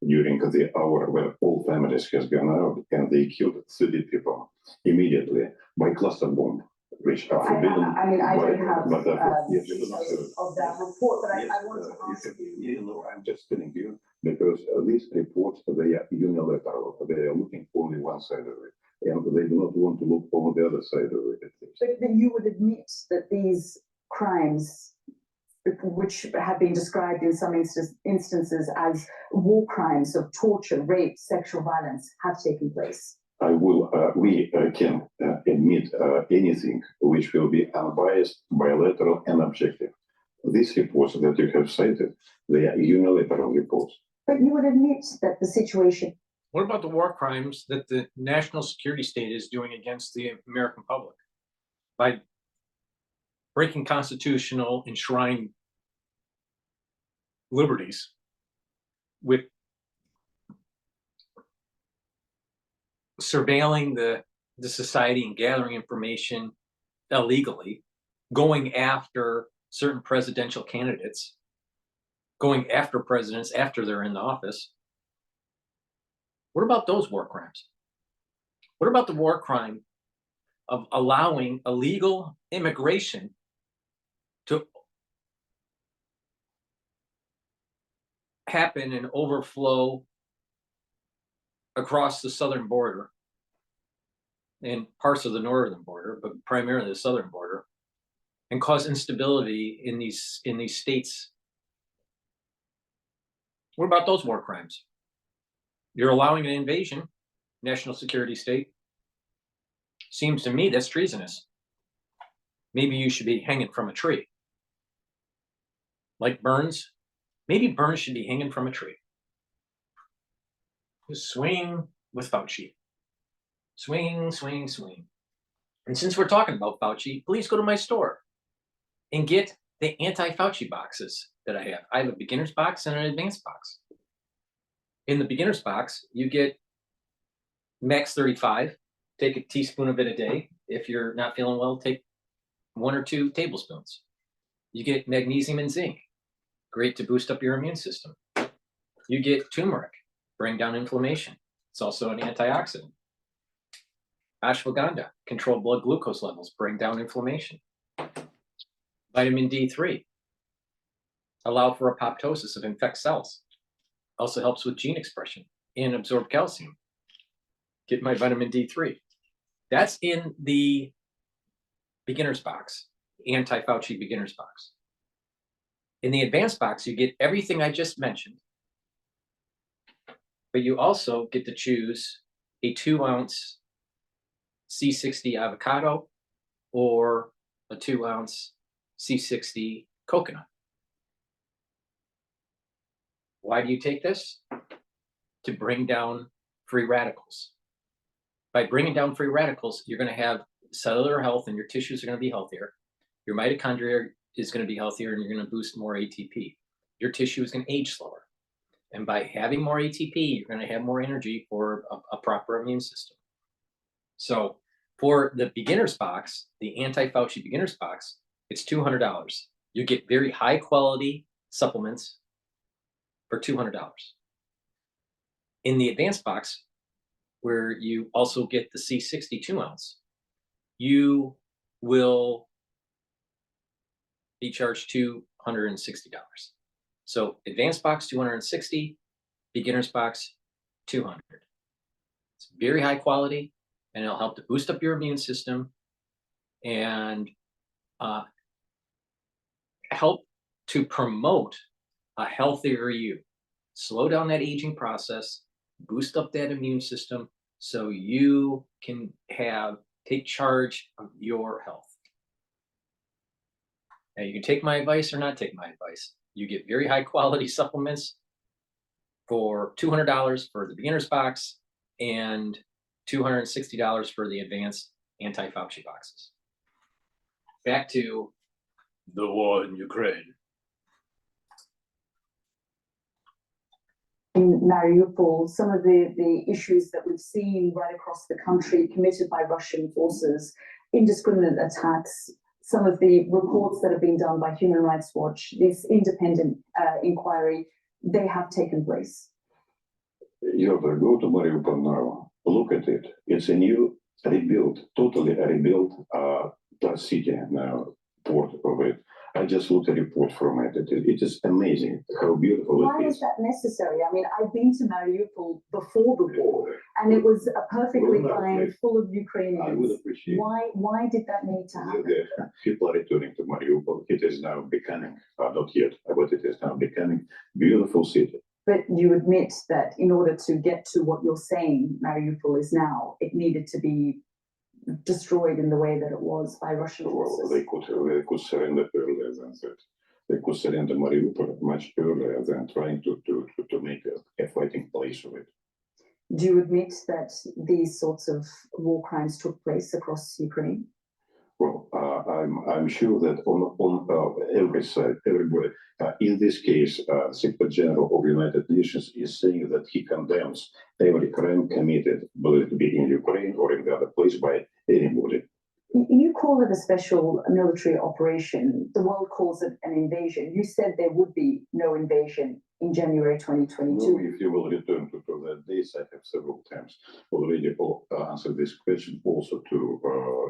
during the hour where all families has gone out, and they killed 30 people immediately by cluster bomb, which are forbidden. I don't have details of that report, but I want to ask you. You know, I'm just telling you, because these reports, they are unilateral. They are looking only one side of it, and they do not want to look on the other side of it. But you would admit that these crimes, which have been described in some instances as war crimes of torture, rape, sexual violence, have taken place. We can admit anything which will be unbiased, bilateral, and objective. These reports that you have cited, they are unilateral reports. But you would admit that the situation. What about the war crimes that the national security state is doing against the American public by breaking constitutional enshrined liberties with surveilling the society and gathering information illegally, going after certain presidential candidates, going after presidents after they're in the office? What about those war crimes? What about the war crime of allowing illegal immigration to happen and overflow across the southern border and parts of the northern border, but primarily the southern border, and cause instability in these states? What about those war crimes? You're allowing an invasion, national security state. Seems to me that's treasonous. Maybe you should be hanging from a tree. Like Burns, maybe Burns should be hanging from a tree. Just swing with Fauci. Swing, swing, swing. And since we're talking about Fauci, please go to my store and get the anti-Fauci boxes that I have. I have a beginner's box and an advanced box. In the beginner's box, you get Max 35. Take a teaspoon of it a day. If you're not feeling well, take 1 or 2 tablespoons. You get magnesium and zinc, great to boost up your immune system. You get turmeric, bring down inflammation. It's also an antioxidant. Ashwagandha, control blood glucose levels, bring down inflammation. Vitamin D3, allow for apoptosis of infect cells. Also helps with gene expression and absorb calcium. Get my vitamin D3. That's in the beginner's box, anti-Fauci beginner's box. In the advanced box, you get everything I just mentioned, but you also get to choose a 2-ounce C60 avocado or a 2-ounce C60 coconut. Why do you take this? To bring down free radicals. By bringing down free radicals, you're going to have cellular health and your tissues are going to be healthier. Your mitochondria is going to be healthier and you're going to boost more ATP. Your tissue is going to age slower. And by having more ATP, you're going to have more energy for a proper immune system. So for the beginner's box, the anti-Fauci beginner's box, it's $200. You get very high quality supplements for $200. In the advanced box, where you also get the C60 2-ounce, you will be charged $260. So advanced box, $260, beginner's box, $200. It's very high quality and it'll help to boost up your immune system and help to promote a healthier you. Slow down that aging process, boost up that immune system so you can take charge of your health. Now you can take my advice or not take my advice. You get very high quality supplements for $200 for the beginner's box and $260 for the advanced anti-Fauci boxes. Back to the war in Ukraine. In Mariupol, some of the issues that we've seen right across the country committed by Russian forces, indiscriminate attacks, some of the reports that have been done by Human Rights Watch, this independent inquiry, they have taken place. Yota, go to Mariupol now. Look at it. It's a new rebuilt, totally rebuilt city now, port of it. I just looked at a report from it. It is amazing how beautiful it is. Why is that necessary? I mean, I've been to Mariupol before the war, and it was a perfectly fine, full of Ukrainians. I would appreciate. Why did that need to happen? People are returning to Mariupol. It is now becoming, not yet, but it is now becoming beautiful city. But you admit that in order to get to what you're saying, Mariupol is now, it needed to be destroyed in the way that it was by Russian forces. Well, they could surrender earlier than that. They could surrender Mariupol much earlier than trying to make a fighting place of it. Do you admit that these sorts of war crimes took place across Ukraine? Well, I'm sure that on every side, everybody, in this case, Secretary General of the United Nations is saying that he condemns every crime committed, whether it be in Ukraine or in the other place by anybody. You call it a special military operation. The world calls it an invasion. You said there would be no invasion in January 2022. No, if you will return to that days, I have several times already answered this question also to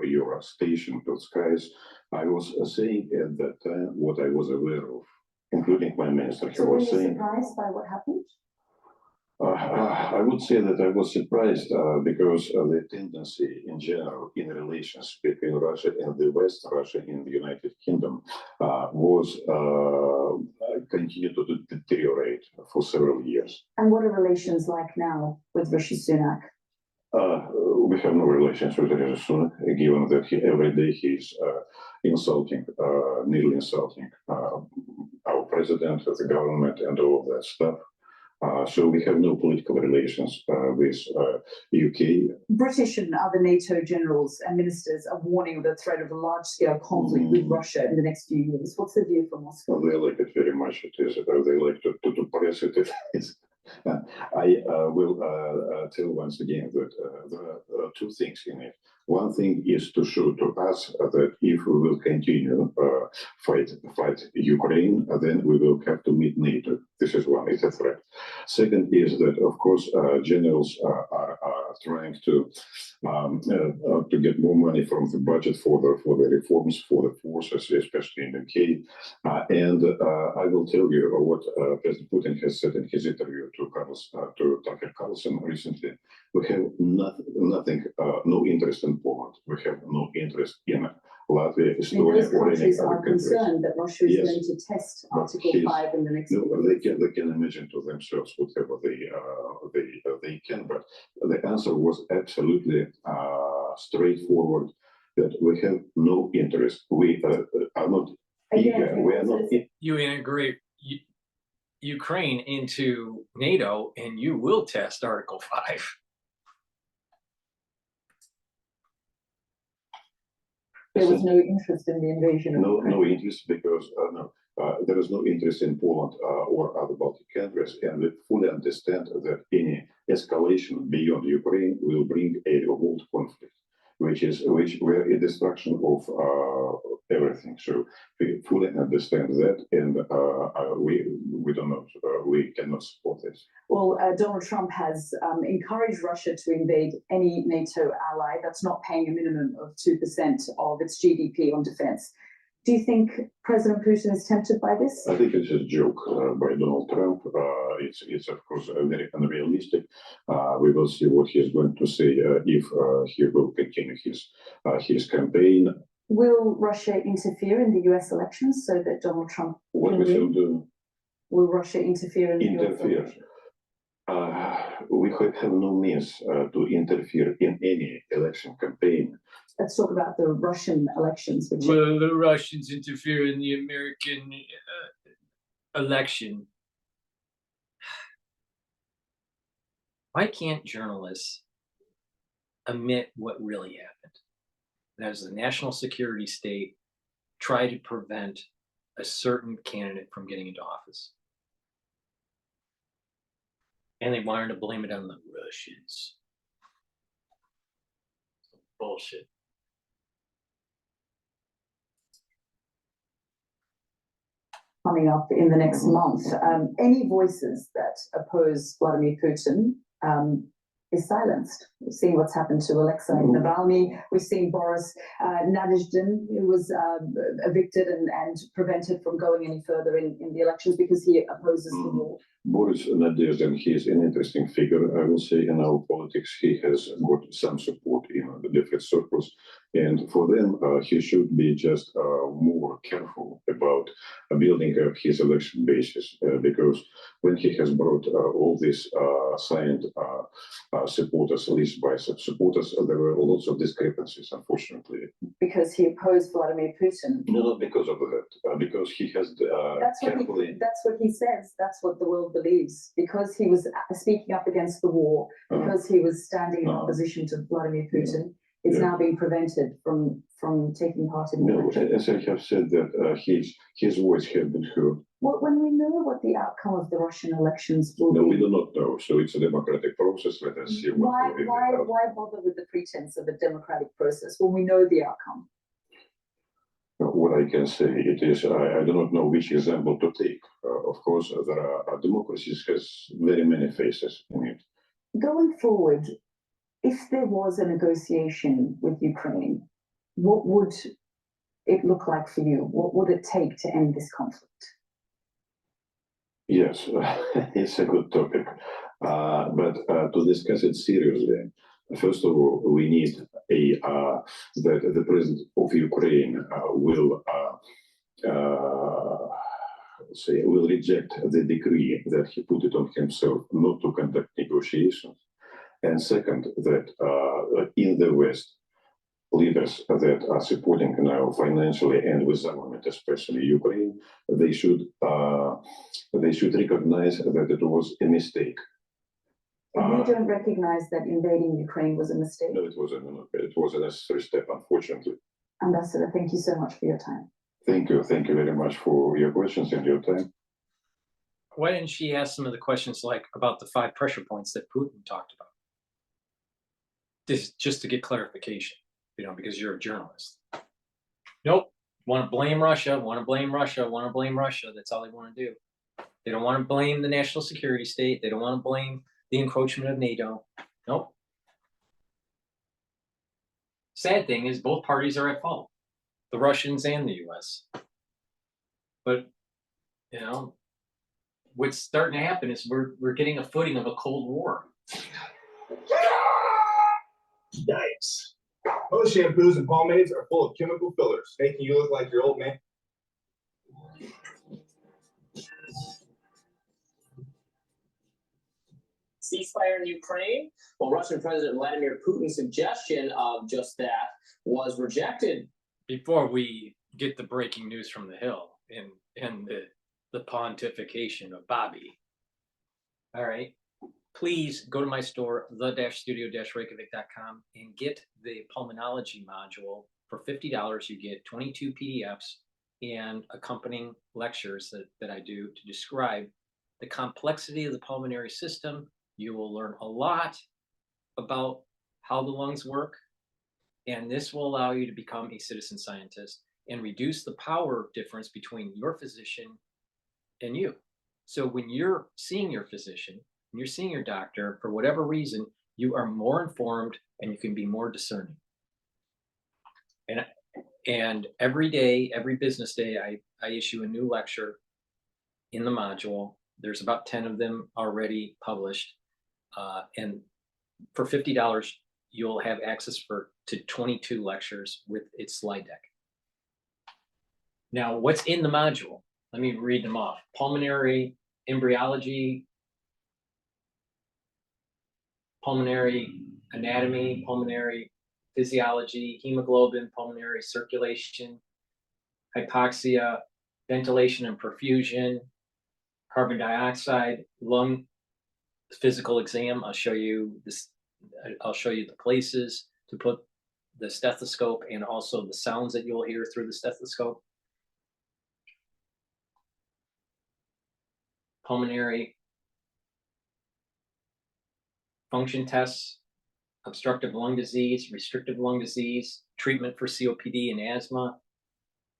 your station, to Skies. I was saying at that time what I was aware of, including my minister. So were you surprised by what happened? I would say that I was surprised because the tendency in general in relations between Russia and the West, Russia and the United Kingdom, was continued to deteriorate for several years. And what are relations like now with Rishi Sunak? We have no relations with Rishi Sunak, given that every day he's insulting, nearly insulting our president, the government, and all of that stuff. So we have no political relations with UK. British and other NATO generals and ministers are warning of the threat of a large-scale conflict with Russia in the next few years. What's the view from Moscow? They like it very much. It is. They like to press it. I will tell once again that there are two things in it. One thing is to show to us that if we will continue fight Ukraine, then we will have to meet NATO. This is one. It's a threat. Second is that, of course, generals are trying to get more money from the budget for the reforms for the forces, especially in UK. And I will tell you what President Putin has said in his interview to Tucker Carlson recently. We have nothing, no interest in Poland. We have no interest in Latvia, Estonia, those or any countries other are countries. concerned that Russia is Yes. going to test Article 5 in the next No, few years. they can imagine to themselves whatever they can, but the answer was absolutely straightforward that we have no interest. We are not eager. We are not. You integrate Ukraine into NATO, and you will test Article 5. There was no interest in the invasion of Ukraine. No interest because there is no interest in Poland or other Baltic countries, and we fully understand that any escalation beyond Ukraine will bring a world conflict, which where a destruction of everything. So we fully understand that, and we don't know. We cannot support this. Well, Donald Trump has encouraged Russia to invade any NATO ally that's not paying a minimum of 2% of its GDP on defense. Do you think President Putin is tempted by this? I think it's a joke by Donald Trump. It's of course very unrealistic. We will see what he is going to say if he will continue his campaign. Will Russia interfere in the US elections so that Donald Trump What we shall do? Will Russia interfere in the US elections? We have no means to interfere in any election campaign. Let's talk about the Russian elections. Will the Russians interfere in the American election? Why can't journalists admit what really happened? That is, the national security state tried to prevent a certain candidate from getting into office. And they wanted to blame it on the Russians. Bullshit. Coming up in the next month, any voices that oppose Vladimir Putin is silenced. We've seen what's happened to Alexei Navalny. We've seen Boris Nadezhdin, who was evicted and prevented from going any further in the elections because he opposes the war. Boris Nadezhdin, he is an interesting figure, I will say, in our politics. He has got some support in the different circles. And for them, he should be just more careful about building up his election basis, because when he has brought all these signed supporters, list by supporters, there were lots of discrepancies, unfortunately. Because he opposed Vladimir Putin. No, not because of that, because he has carefully. That's what he says. That's what the world believes. Because he was speaking up against the war, because he was standing in opposition to Vladimir Putin. It's now being prevented from taking part in the election. As I have said, that his voice has been heard. Well, when we know what the outcome of the Russian elections will be. No, we do not know. So it's a democratic process. Let us see what why bother with the pretense of a democratic process when we know the outcome? What I can say, it is, I do not know which example to take. Of course, there are democracies has very many faces in it. Going forward, if there was a negotiation with Ukraine, what would it look like for you? What would it take to end this conflict? Yes, it's a good topic. But to discuss it seriously, first of all, we need that the president of Ukraine will reject the decree that he put it on himself not to conduct negotiations. And second, that in the West, leaders that are supporting now financially and with government, especially Ukraine, they should recognize that it was a mistake. You don't recognize that invading Ukraine was a mistake? No, it was a necessary step, unfortunately. Ambassador, thank you so much for your time. Thank you very much for your questions and your time. Why didn't she ask some of the questions like about the 5 pressure points that Putin talked about? This just to get clarification, you know, because you're a journalist. Nope. Want to blame Russia, want to blame Russia, want to blame Russia. That's all they want to do. They don't want to blame the national security state. They don't want to blame the encroachment of NATO. Nope. Sad thing is both parties are at fault, the Russians and the US. But, you know, what's starting to happen is we're getting a footing of a Cold War. Yikes. Most shampoos and pomades are full of chemical fillers, making you look like your old man. Ceasefire in Ukraine? Well, Russian President Vladimir Putin's suggestion of just that was rejected. Before we get the breaking news from the Hill and the pontification of Bobby. All right. Please go to my store, the-studio-reykjavik.com, and get the pulmonology module. For $50, you get 22 PDFs and accompanying lectures that I do to describe the complexity of the pulmonary system. You will learn a lot about how the lungs work, and this will allow you to become a citizen scientist and reduce the power difference between your physician and you. So when you're seeing your physician, when you're seeing your doctor, for whatever reason, you are more informed and you can be more discerning. And every day, every business day, I issue a new lecture in the module. There's about 10 of them already published. And for $50, you'll have access to 22 lectures with its slide deck. Now, what's in the module? Let me read them off. Pulmonary embryology, pulmonary anatomy, pulmonary physiology, hemoglobin, pulmonary circulation, hypoxia, ventilation and perfusion, carbon dioxide, lung physical exam. I'll show you this. I'll show you the places to put the stethoscope and also the sounds that you'll hear through the stethoscope. Pulmonary function tests, obstructive lung disease, restrictive lung disease, treatment for COPD and asthma,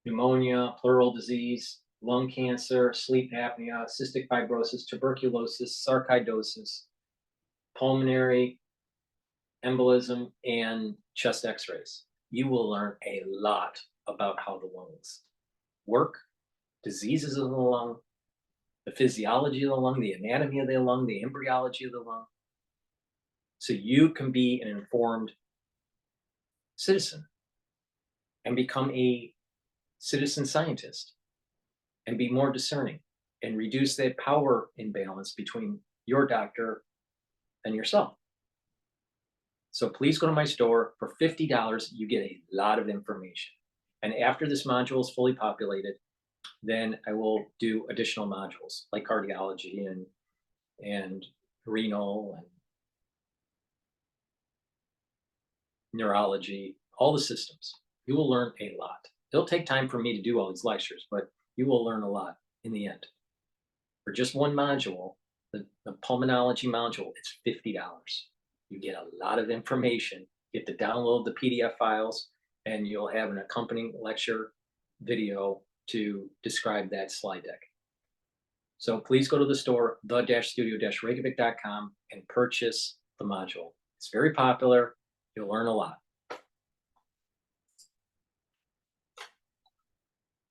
pneumonia, pleural disease, lung cancer, sleep apnea, cystic fibrosis, tuberculosis, sarcoidosis, pulmonary embolism, and chest x-rays. You will learn a lot about how the lungs work, diseases of the lung, the physiology of the lung, the anatomy of the lung, the embryology of the lung. So you can be an informed citizen and become a citizen scientist and be more discerning and reduce that power imbalance between your doctor and yourself. So please go to my store. For $50, you get a lot of information. And after this module is fully populated, then I will do additional modules like cardiology and renal and neurology, all the systems. You will learn a lot. It'll take time for me to do all these lectures, but you will learn a lot in the end. For just one module, the pulmonology module, it's $50. You get a lot of information. You get to download the PDF files, and you'll have an accompanying lecture video to describe that slide deck. So please go to the store, the-studio-reykjavik.com, and purchase the module. It's very popular. You'll learn a lot.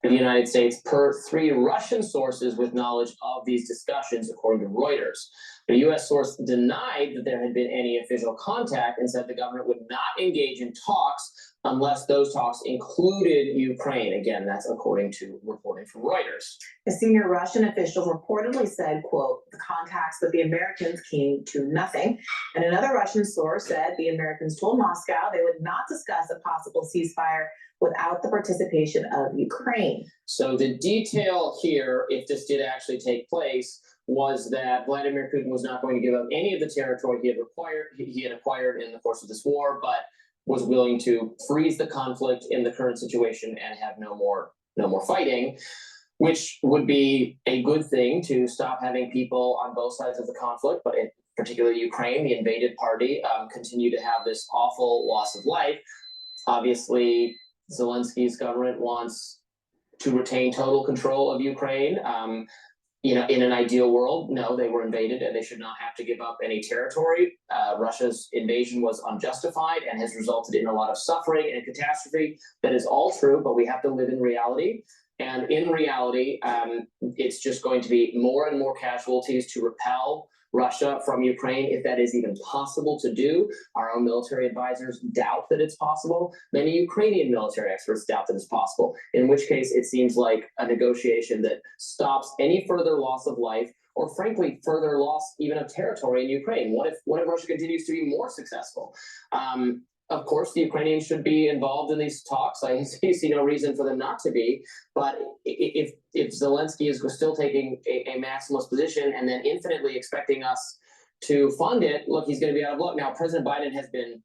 In the United States, per 3 Russian sources with knowledge of these discussions, according to Reuters. The U.S. source denied that there had been any official contact and said the government would not engage in talks unless those talks included Ukraine. Again, that's according to reporting from Reuters. A senior Russian official reportedly said, quote, the contacts with the Americans came to nothing. And another Russian source said the Americans told Moscow they would not discuss a possible ceasefire without the participation of Ukraine. So the detail here, if this did actually take place, was that Vladimir Putin was not going to give up any of the territory he had acquired in the course of this war, but was willing to freeze the conflict in the current situation and have no more fighting, which would be a good thing to stop having people on both sides of the conflict, but in particular Ukraine, the invaded party, continue to have this awful loss of life. Obviously, Zelensky's government wants to retain total control of Ukraine. In an ideal world, no, they were invaded and they should not have to give up any territory. Russia's invasion was unjustified and has resulted in a lot of suffering and catastrophe. That is all true, but we have to live in reality. And in reality, it's just going to be more and more casualties to repel Russia from Ukraine, if that is even possible to do. Our own military advisors doubt that it's possible. Many Ukrainian military experts doubt that it's possible, in which case it seems like a negotiation that stops any further loss of life, or frankly, further loss even of territory in Ukraine. What if Russia continues to be more successful? Of course, the Ukrainians should be involved in these talks. I see no reason for them not to be. But if Zelensky is still taking a maximalist position and then infinitely expecting us to fund it, look, he's going to be out of luck. Now, President Biden has been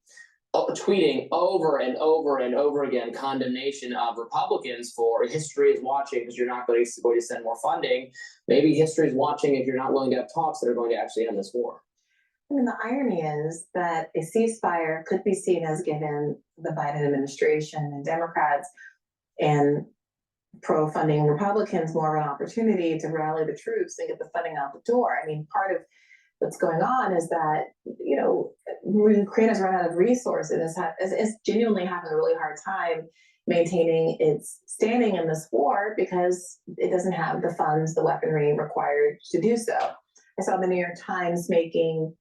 tweeting over and over and over again condemnation of Republicans for history is watching because you're not going to send more funding. Maybe history is watching if you're not willing to have talks that are going to actually end this war. I mean, the irony is that a ceasefire could be seen as giving the Biden administration and Democrats and pro-funding Republicans more of an opportunity to rally the troops and get the funding out the door. I mean, part of what's going on is that, Ukraine has run out of resources, is genuinely having a really hard time maintaining its standing in this war because it doesn't have the funds, the weaponry required to do so. I saw the New York Times making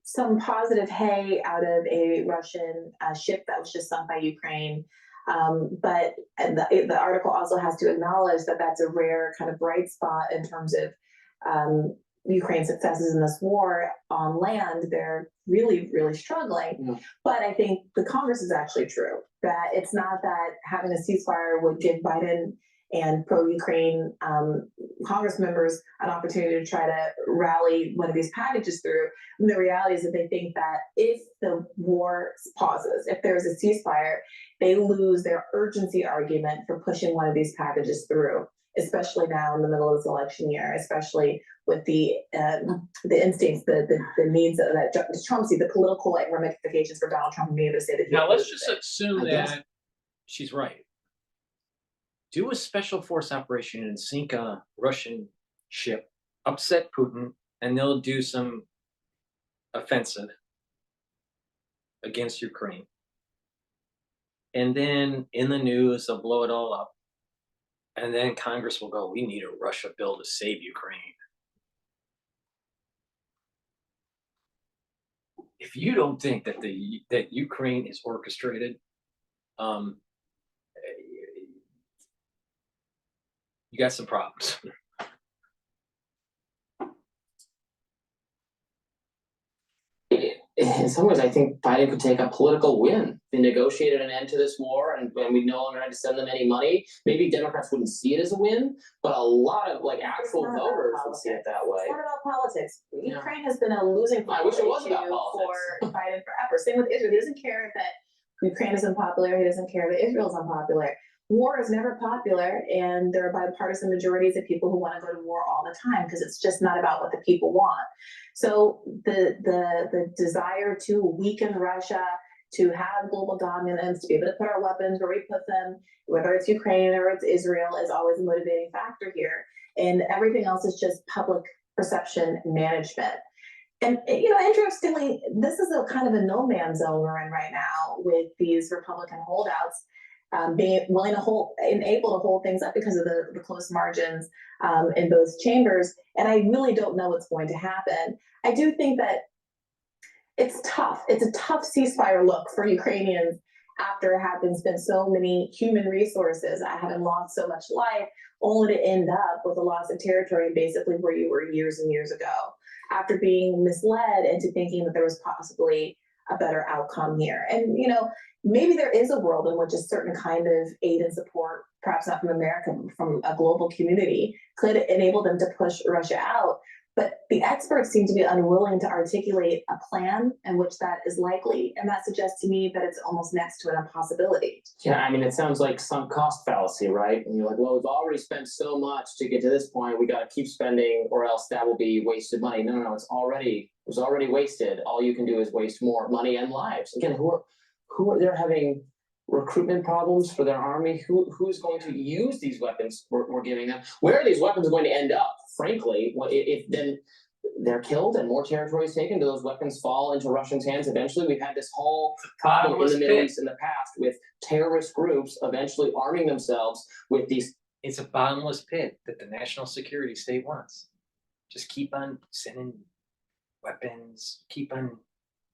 some positive hay out of a Russian ship that was just sunk by Ukraine. But the article also has to acknowledge that that's a rare kind of bright spot in terms of Ukraine's successes in this war on land. They're really, really struggling. Yeah. But I think the Congress is actually true, that it's not that having a ceasefire would give Biden and pro-Ukraine Congress members an opportunity to try to rally one of these packages through. And the reality is that they think that if the war pauses, if there's a ceasefire, they lose their urgency argument for pushing one of these packages through, especially now in the middle of this election year, especially with the instincts, the needs that Trump sees, the political ramifications for Donald Trump being able to say that. Now let's just assume that she's right. Do a special force operation and sink a Russian ship, upset Putin, and they'll do some offensive against Ukraine. And then in the news, they'll blow it all up. And then Congress will go, we need a Russia bill to save Ukraine. If you don't think that that Ukraine is orchestrated, you got some problems. In some ways, I think Biden could take a political win. They negotiated an end to this war, and we no longer had to send them any money. Maybe Democrats wouldn't see it as a win, but a lot of actual voters would see it that way. It's not about politics. Ukraine has been a losing I wish it was about for Biden forever. Same with Israel. He doesn't care that Ukraine is unpopular. He doesn't care that Israel is unpopular. War is never popular, and there are bipartisan majorities of people who want to go to war all the time because it's just not about what the people want. So the desire to weaken Russia, to have global dominance, to be able to put our weapons where we put them, whether it's Ukraine or it's Israel, is always a motivating factor here. And everything else is just public perception management. And, interestingly, this is a kind of a no man's zone we're in right now with these Republican holdouts. Being willing to hold and able to hold things up because of the close margins in both chambers. And I really don't know what's going to happen. I do think that it's tough. It's a tough ceasefire look for Ukrainians after having spent so many human resources, having lost so much life, only to end up with a loss of territory basically where you were years and years ago, after being misled into thinking that there was possibly a better outcome here. And, you know, maybe there is a world in which a certain kind of aid and support, perhaps not from America, but from a global community, could enable them to push Russia out. But the experts seem to be unwilling to articulate a plan in which that is likely. And that suggests to me that it's almost next to an impossibility. Yeah, I mean, it sounds like sunk cost fallacy, right? And you're like, well, we've already spent so much to get to this point. We got to keep spending or else that will be wasted money. No, it was already wasted. All you can do is waste more money and lives. Again, who are they're having recruitment problems for their army? Who's going to use these weapons we're giving them? Where are these weapons going to end up? Frankly, if then they're killed and more territory is taken, do those weapons fall into Russians' hands eventually? We've had this whole problem in the Middle East in the past with terrorist groups eventually arming themselves with these. It's a bottomless pit that the national security state wants. Just keep on sending weapons, keep on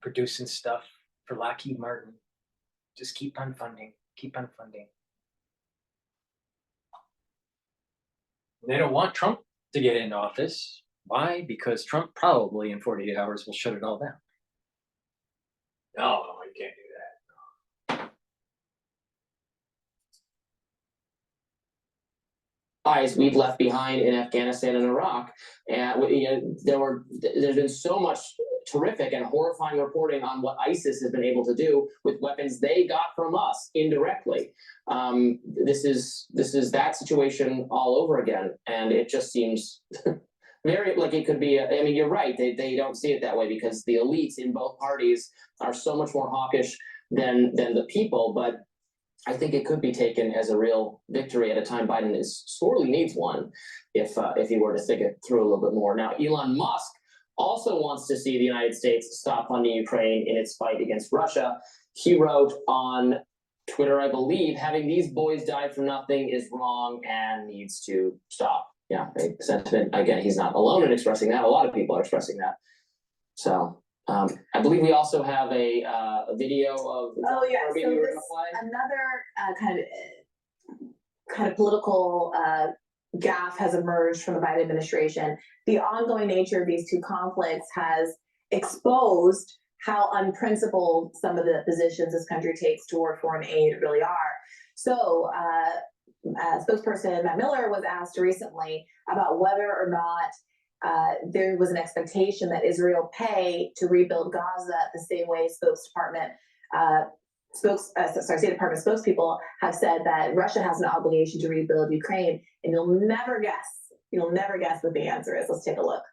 producing stuff for Lockheed Martin. Just keep on funding, keep on funding. They don't want Trump to get into office. Why? Because Trump probably in 48 hours will shut it all down. No, you can't do that. Eyes we've left behind in Afghanistan and Iraq, and there's been so much terrific and horrifying reporting on what ISIS has been able to do with weapons they got from us indirectly. This is that situation all over again, and it just seems very like it could be. I mean, you're right. They don't see it that way because the elites in both parties are so much more hawkish than the people, but I think it could be taken as a real victory at a time Biden sorely needs one, if he were to think it through a little bit more. Now, Elon Musk also wants to see the United States stop funding Ukraine in its fight against Russia. He wrote on Twitter, I believe, having these boys die for nothing is wrong and needs to stop. Yeah, a sentiment. Again, he's not alone in expressing that. A lot of people are expressing that. So I believe we also have a video of so another kind of political gaffe has emerged from the Biden administration. The ongoing nature of these two conflicts has exposed how unprincipled some of the positions this country takes toward foreign aid really are. So spokesperson Matt Miller was asked recently about whether or not there was an expectation that Israel pay to rebuild Gaza the same way State Department spokespeople have said that Russia has an obligation to rebuild Ukraine, and you'll never guess what the answer is. Let's take a look.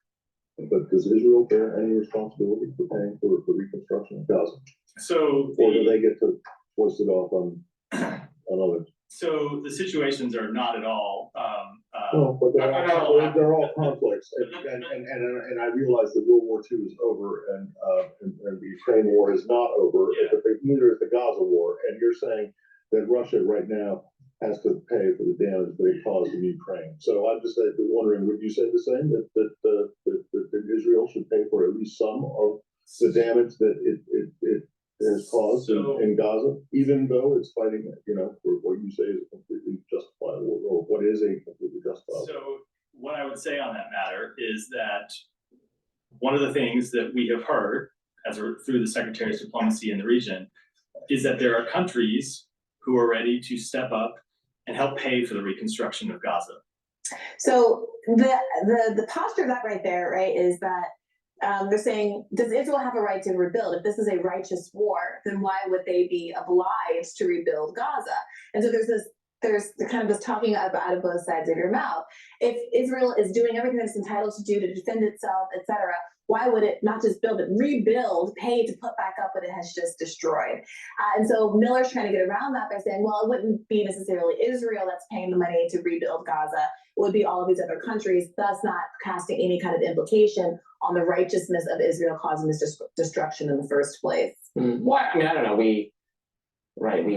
But does Israel bear any responsibility for paying for reconstruction of Gaza? So, or do they get to foist it off on others? So the situations are not at all. No, but they're all conflicts, and I realize that World War II is over, and the Ukraine war is not over. Yeah. But neither is the Gaza war, and you're saying that Russia right now has to pay for the damage that it caused in Ukraine. So I'm just wondering, would you say the same that Israel should pay for at least some of the damage that it has caused in Gaza, even though it's fighting, for what you say is a completely justifiable, or what is a completely justifiable? So what I would say on that matter is that one of the things that we have heard through the Secretary's diplomacy in the region is that there are countries who are ready to step up and help pay for the reconstruction of Gaza. So the posture of that right there, right, is that they're saying, does Israel have a right to rebuild? If this is a righteous war, then why would they be obliged to rebuild Gaza? And so there's kind of this talking out of both sides of your mouth. If Israel is doing everything it's entitled to do to defend itself, etc., why would it not just build it, rebuild, pay to put back up what it has just destroyed? And so Miller's trying to get around that by saying, well, it wouldn't be necessarily Israel that's paying the money to rebuild Gaza. It would be all of these other countries, thus not casting any kind of implication on the righteousness of Israel causing this destruction in the first place. Well, I mean, I don't know. We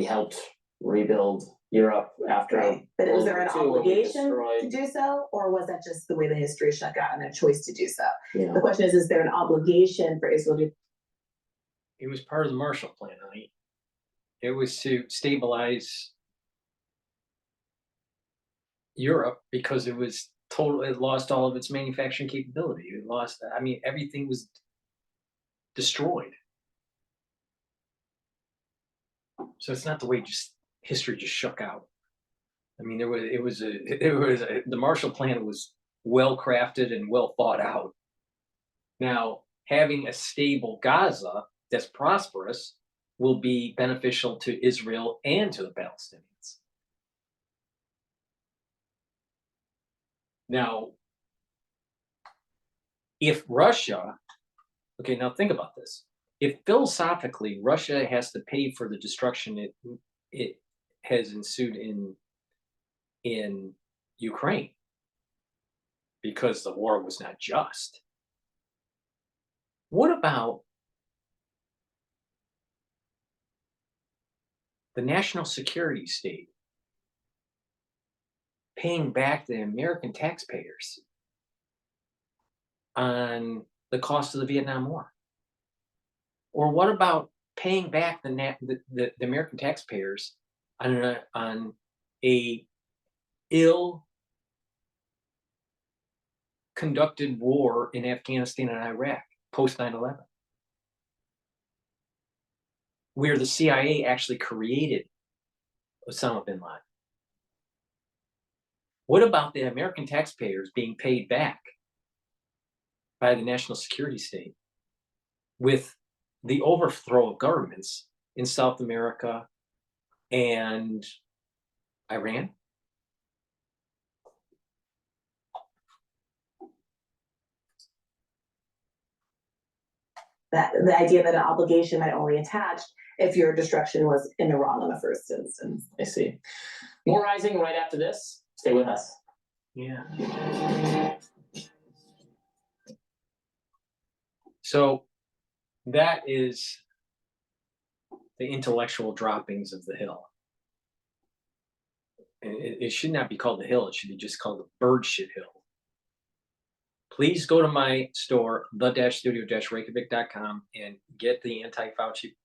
helped rebuild Europe after. Right. But was there an obligation to do so, or was that just the way the history shook out and a choice to do so? Yeah. The question is there an obligation for Israel to? It was part of the Marshall Plan, honey. It was to stabilize Europe because it lost all of its manufacturing capability. It lost, I mean, everything was destroyed. So it's not the way history just shook out. I mean, the Marshall Plan was well crafted and well thought out. Now, having a stable Gaza that's prosperous will be beneficial to Israel and to the Palestinians. Now, if Russia, okay, now think about this. If philosophically Russia has to pay for the destruction it has ensued in Ukraine because the war was not just, what about the national security state paying back the American taxpayers on the cost of the Vietnam War? Or what about paying back the American taxpayers on a ill conducted war in Afghanistan and Iraq post 9/11, where the CIA actually created Osama bin Laden? What about the American taxpayers being paid back by the national security state with the overthrow of governments in South America and Iran? That the idea that an obligation might only attach if your destruction was in Iran in the first instance. I see. More rising right after this. Stay with us. Yeah. So that is the intellectual droppings of the Hill. And it should not be called the Hill. It should be just called the Bird Shit Hill. Please go to my store, the-studio-reykjavik.com, and get the anti-Fauci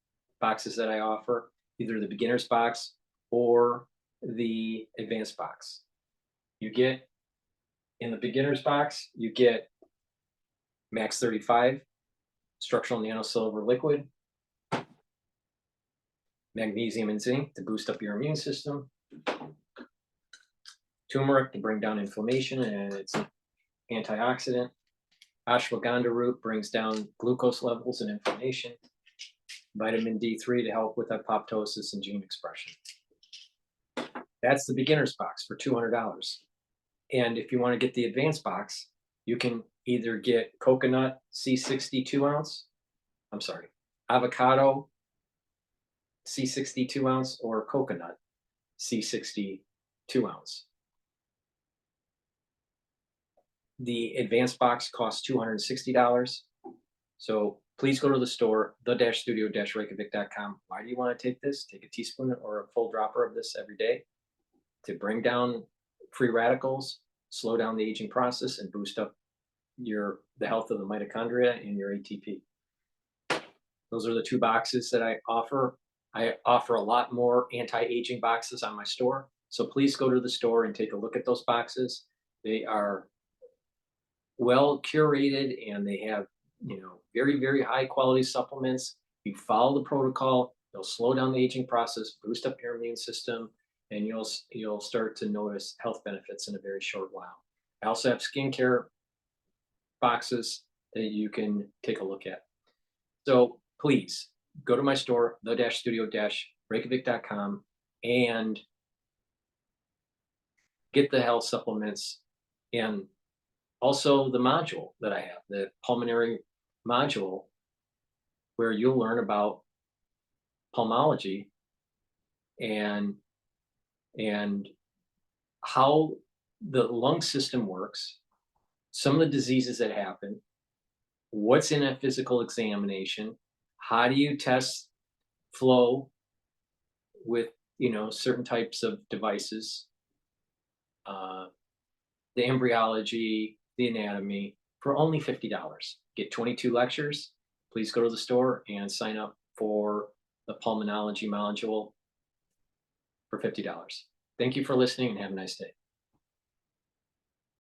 boxes that I offer, either the beginner's box or the advanced box. You get, in the beginner's box, you get Max 35, structural nanosilver liquid, magnesium and zinc to boost up your immune system, turmeric to bring down inflammation and it's an antioxidant, ashwagandha root brings down glucose levels and inflammation, vitamin D3 to help with apoptosis and gene expression. That's the beginner's box for $200. And if you want to get the advanced box, you can either get coconut C60 2-ounce, avocado C60 2-ounce, or coconut C60 2-ounce. The advanced box costs $260. So please go to the store, the-studio-reykjavik.com. Why do you want to take this? Take a teaspoon or a full dropper of this every day to bring down free radicals, slow down the aging process, and boost up the health of the mitochondria and your ATP. Those are the two boxes that I offer. I offer a lot more anti-aging boxes on my store. So please go to the store and take a look at those boxes. They are well curated and they have, very, very high quality supplements. You follow the protocol, they'll slow down the aging process, boost up your immune system, and you'll start to notice health benefits in a very short while. I also have skincare boxes that you can take a look at. So please go to my store, the-studio-reykjavik.com, and get the health supplements and also the module that I have, the pulmonary module, where you'll learn about pulmonology and how the lung system works, some of the diseases that happen, what's in a physical examination, how do you test flow with certain types of devices, the embryology, the anatomy, for only $50. Get 22 lectures. Please go to the store and sign up for the pulmonology module for $50. Thank you for listening and have a nice day.